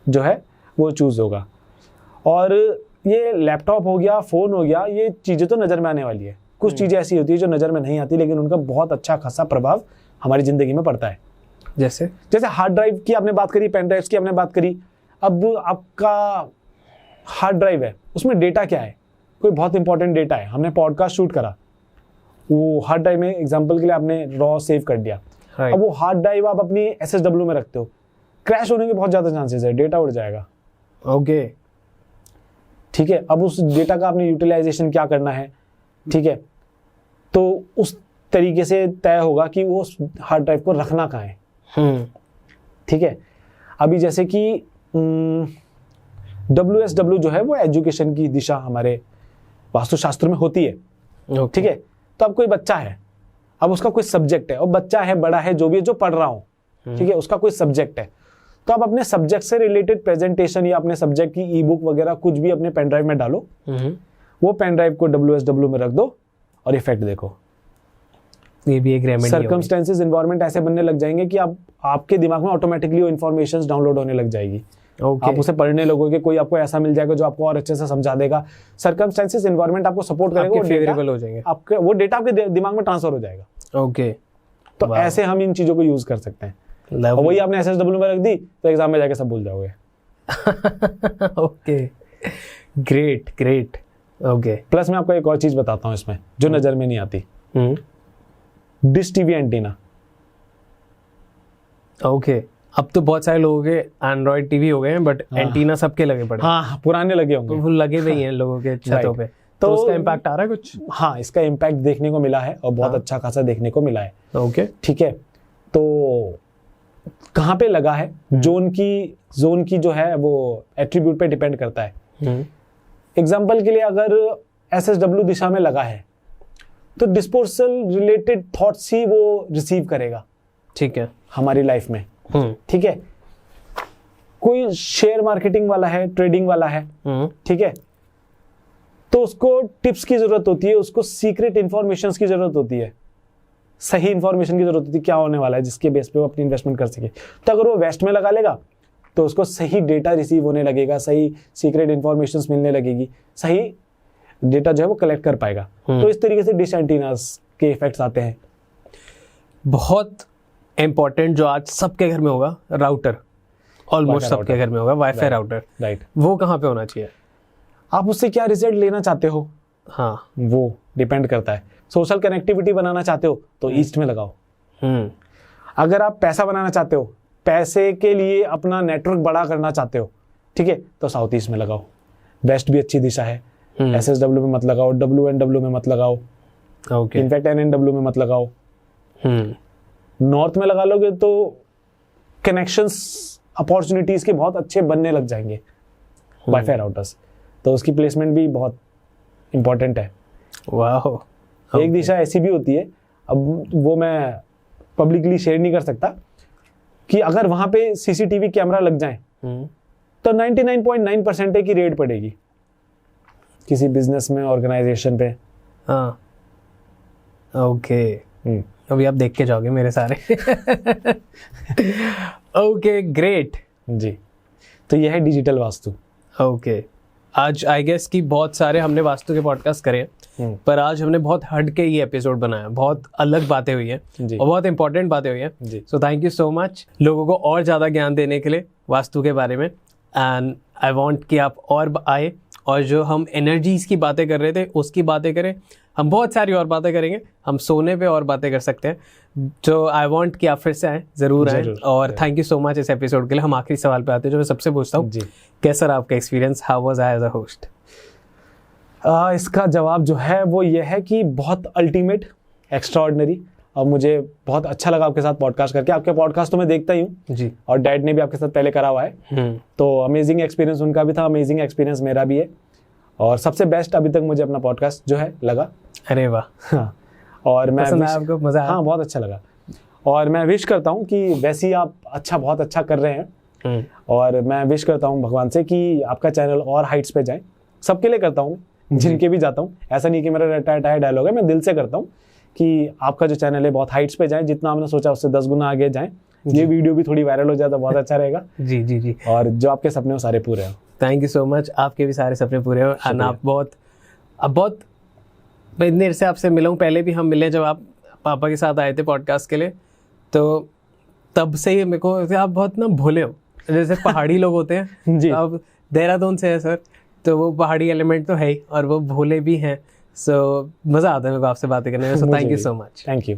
जो है वो चूज होगा। और ये लैपटॉप हो गया, फोन हो गया, ये चीजें तो नजर में आने वाली है। कुछ चीजें ऐसी होती है जो नजर में नहीं आती, लेकिन उनका बहुत अच्छा खासा प्रभाव हमारी जिंदगी में पड़ता है। जैसे हार्ड ड्राइव की आपने बात करी, पेन ड्राइव की आपने बात करी। अब आपका हार्ड ड्राइव है, उसमें डेटा क्या है, कोई बहुत इंपॉर्टेंट डेटा है, हमने पॉडकास्ट शूट करा, वो हार्ड ड्राइव में एग्जांपल के लिए आपने रॉ सेव कर दिया। अब वो हार्ड ड्राइव आप अपनी SSW में रखते हो, क्रैश होने के बहुत ज्यादा चांसेस है, डेटा उड़ जाएगा। ओके। ठीक है। अब उस डेटा का आपने यूटिलाइजेशन क्या करना है, ठीक है, तो उस तरीके से तय होगा कि वो हार्ड ड्राइव को रखना कहाँ है। ठीक है। अभी जैसे कि WSW जो है वो एजुकेशन की दिशा हमारे वास्तुशास्त्र में होती है। ठीक है। तो अब कोई बच्चा है, अब उसका कोई सब्जेक्ट है, और बच्चा है, बड़ा है, जो भी है, जो पढ़ रहा हो, ठीक है, उसका कोई सब्जेक्ट है, तो आप अपने सब्जेक्ट से रिलेटेड प्रेजेंटेशन या अपने सब्जेक्ट की ई-बुक वगैरह कुछ भी अपने पेन ड्राइव में डालो, वो पेन ड्राइव को WSW में रख दो और इफेक्ट देखो। ये भी एक रेमेडी है। सर्कमस्टेंसेस, एनवायरनमेंट ऐसे बनने लग जाएंगे कि आपके दिमाग में ऑटोमेटिकली वो इन्फॉर्मेशन डाउनलोड होने लग जाएगी। आप उसे पढ़ने लगोगे, कोई आपको ऐसा मिल जाएगा जो आपको और अच्छे से समझा देगा। सर्कमस्टेंसेस, एनवायरनमेंट आपको सपोर्ट करेगा, फेवरेबल हो जाएंगे, आपके वो डेटा आपके दिमाग में ट्रांसफर हो जाएगा। ओके। तो ऐसे हम इन चीजों को यूज कर सकते हैं। और वही आपने SSW में रख दी तो एग्जाम में जाके सब भूल जाओगे। Okay, great great. Okay. Plus मैं आपको एक और चीज बताता हूँ इसमें जो नजर में नहीं आती, डिश टीवी एंटीना। ओके। अब तो बहुत सारे लोगों के एंड्रॉइड टीवी हो गए हैं, बट एंटीना सबके लगे पड़े। हाँ, पुराने लगे होंगे, वो लगे हुए हैं लोगों के छतों पे। तो उसका इम्पैक्ट आ रहा है कुछ? हाँ, इसका इम्पैक्ट देखने को मिला है और बहुत अच्छा खासा देखने को मिला है। ओके। ठीक है। तो कहाँ पे लगा है, जोन की जो है वो एट्रीब्यूट पे डिपेंड करता है। एग्जाम्पल के लिए अगर SSW दिशा में लगा है तो डिस्पोजल रिलेटेड थॉट्स ही वो रिसीव करेगा। ठीक है। हमारी लाइफ में। ठीक है। कोई शेयर मार्केटिंग वाला है, ट्रेडिंग वाला है, ठीक है, तो उसको टिप्स की जरूरत होती है, उसको सीक्रेट इंफॉर्मेशन की जरूरत होती है, सही इंफॉर्मेशन की जरूरत होती है, क्या होने वाला है, जिसके बेस पे वो अपनी इन्वेस्टमेंट कर सके। तो अगर वो वेस्ट में लगा लेगा तो उसको सही डेटा रिसीव होने लगेगा, सही सीक्रेट इंफॉर्मेशन मिलने लगेगी, सही डेटा जो है वो कलेक्ट कर पाएगा। तो इस तरीके से डिश एंटीनास के इफेक्ट्स आते हैं। बहुत इंपॉर्टेंट जो आज सबके घर में होगा, राउटर। ऑलमोस्ट सबके घर में होगा वाईफाई राउटर। राइट। वो कहाँ पे होना चाहिए? आप उससे क्या रिजल्ट लेना चाहते हो, हाँ, वो डिपेंड करता है। सोशल कनेक्टिविटी बनाना चाहते हो तो ईस्ट में लगाओ। अगर आप पैसा बनाना चाहते हो, पैसे के लिए अपना नेटवर्क बड़ा करना चाहते हो, ठीक है, तो साउथ ईस्ट में लगाओ। वेस्ट भी अच्छी दिशा है। SSW में मत लगाओ, WNW में मत लगाओ, ओके, इनफैक्ट NNW में मत लगाओ। नॉर्थ में लगा लोगे तो कनेक्शंस अपॉर्चुनिटीज के बहुत अच्छे बनने लग जाएंगे वाईफाई राउटर्स, तो उसकी प्लेसमेंट भी बहुत इंपॉर्टेंट है। वाह। एक दिशा ऐसी भी होती है, अब वो मैं पब्लिकली शेयर नहीं कर सकता, कि अगर वहां पे सीसीटीवी कैमरा लग जाए तो 99.9% की रेड पड़ेगी किसी बिजनेस में, ऑर्गेनाइजेशन पे। हाँ, ओके। अभी आप देख के जाओगे मेरे सारे। ओके, ग्रेट जी, तो यह है डिजिटल वास्तु। ओके, आज आई गेस कि बहुत सारे हमने वास्तु के पॉडकास्ट करे, पर आज हमने बहुत हट के ये एपिसोड बनाया, बहुत अलग बातें हुई हैं और बहुत इंपॉर्टेंट बातें हुई हैं। So thank you so much लोगों को और ज़्यादा ज्ञान देने के लिए वास्तु के बारे में। एंड आई वांट कि आप और आए और जो हम एनर्जीज की बातें कर रहे थे उसकी बातें करें। हम बहुत सारी और बातें करेंगे, हम सोने पे और बातें कर सकते हैं। तो आई वांट कि आप फिर से आएँ, ज़रूर आएँ। और थैंक यू सो मच इस एपिसोड के लिए। हम आखिरी सवाल पे आते हैं जो मैं सबसे पूछता हूँ, कैसा रहा आपका experience? How was I as a host? इसका जवाब जो है वो ये है कि बहुत अल्टीमेट, एक्स्ट्राऑर्डिनरी, और मुझे बहुत अच्छा लगा आपके साथ पॉडकास्ट करके। आपके पॉडकास्ट तो मैं देखता ही हूँ जी, और डैड ने भी आपके साथ पहले करा हुआ है, तो अमेजिंग एक्सपीरियंस उनका भी था, अमेजिंग एक्सपीरियंस मेरा भी है, और सबसे बेस्ट अभी तक मुझे अपना पॉडकास्ट जो है लगा। अरे वाह। हाँ, और मैं आपको मजा आया? हाँ, बहुत अच्छा लगा, और मैं विश करता हूँ कि वैसे ही आप बहुत अच्छा कर रहे हैं, और मैं विश करता हूँ भगवान से कि आपका चैनल और हाइट्स पे जाए। सबके लिए करता हूँ, जिनके भी जाता हूँ, ऐसा नहीं कि मेरा रटाया डायलॉग है, मैं दिल से करता हूँ कि आपका जो चैनल है बहुत हाइट्स पे जाए, जितना आपने सोचा उससे 10 गुना आगे जाए। ये वीडियो भी थोड़ी वायरल हो जाए तो बहुत अच्छा रहेगा। जी जी जी, और जो आपके सपने हो सारे पूरे हो। थैंक यू सो मच, आपके भी सारे सपने पूरे हो। एंड आप बहुत मैं इतनी देर से आपसे मिला हूँ, पहले भी हम मिले जब आप पापा के साथ आए थे पॉडकास्ट के लिए, तो तब से ही मेरे को आप बहुत ना भोले हो, जैसे पहाड़ी लोग होते हैं जी। अब देहरादून से है सर, तो वो पहाड़ी एलिमेंट तो है ही, और वो भोले भी हैं। सो मज़ा आता है मेरे को आपसे बातें करने में। So thank you so much. Thank you.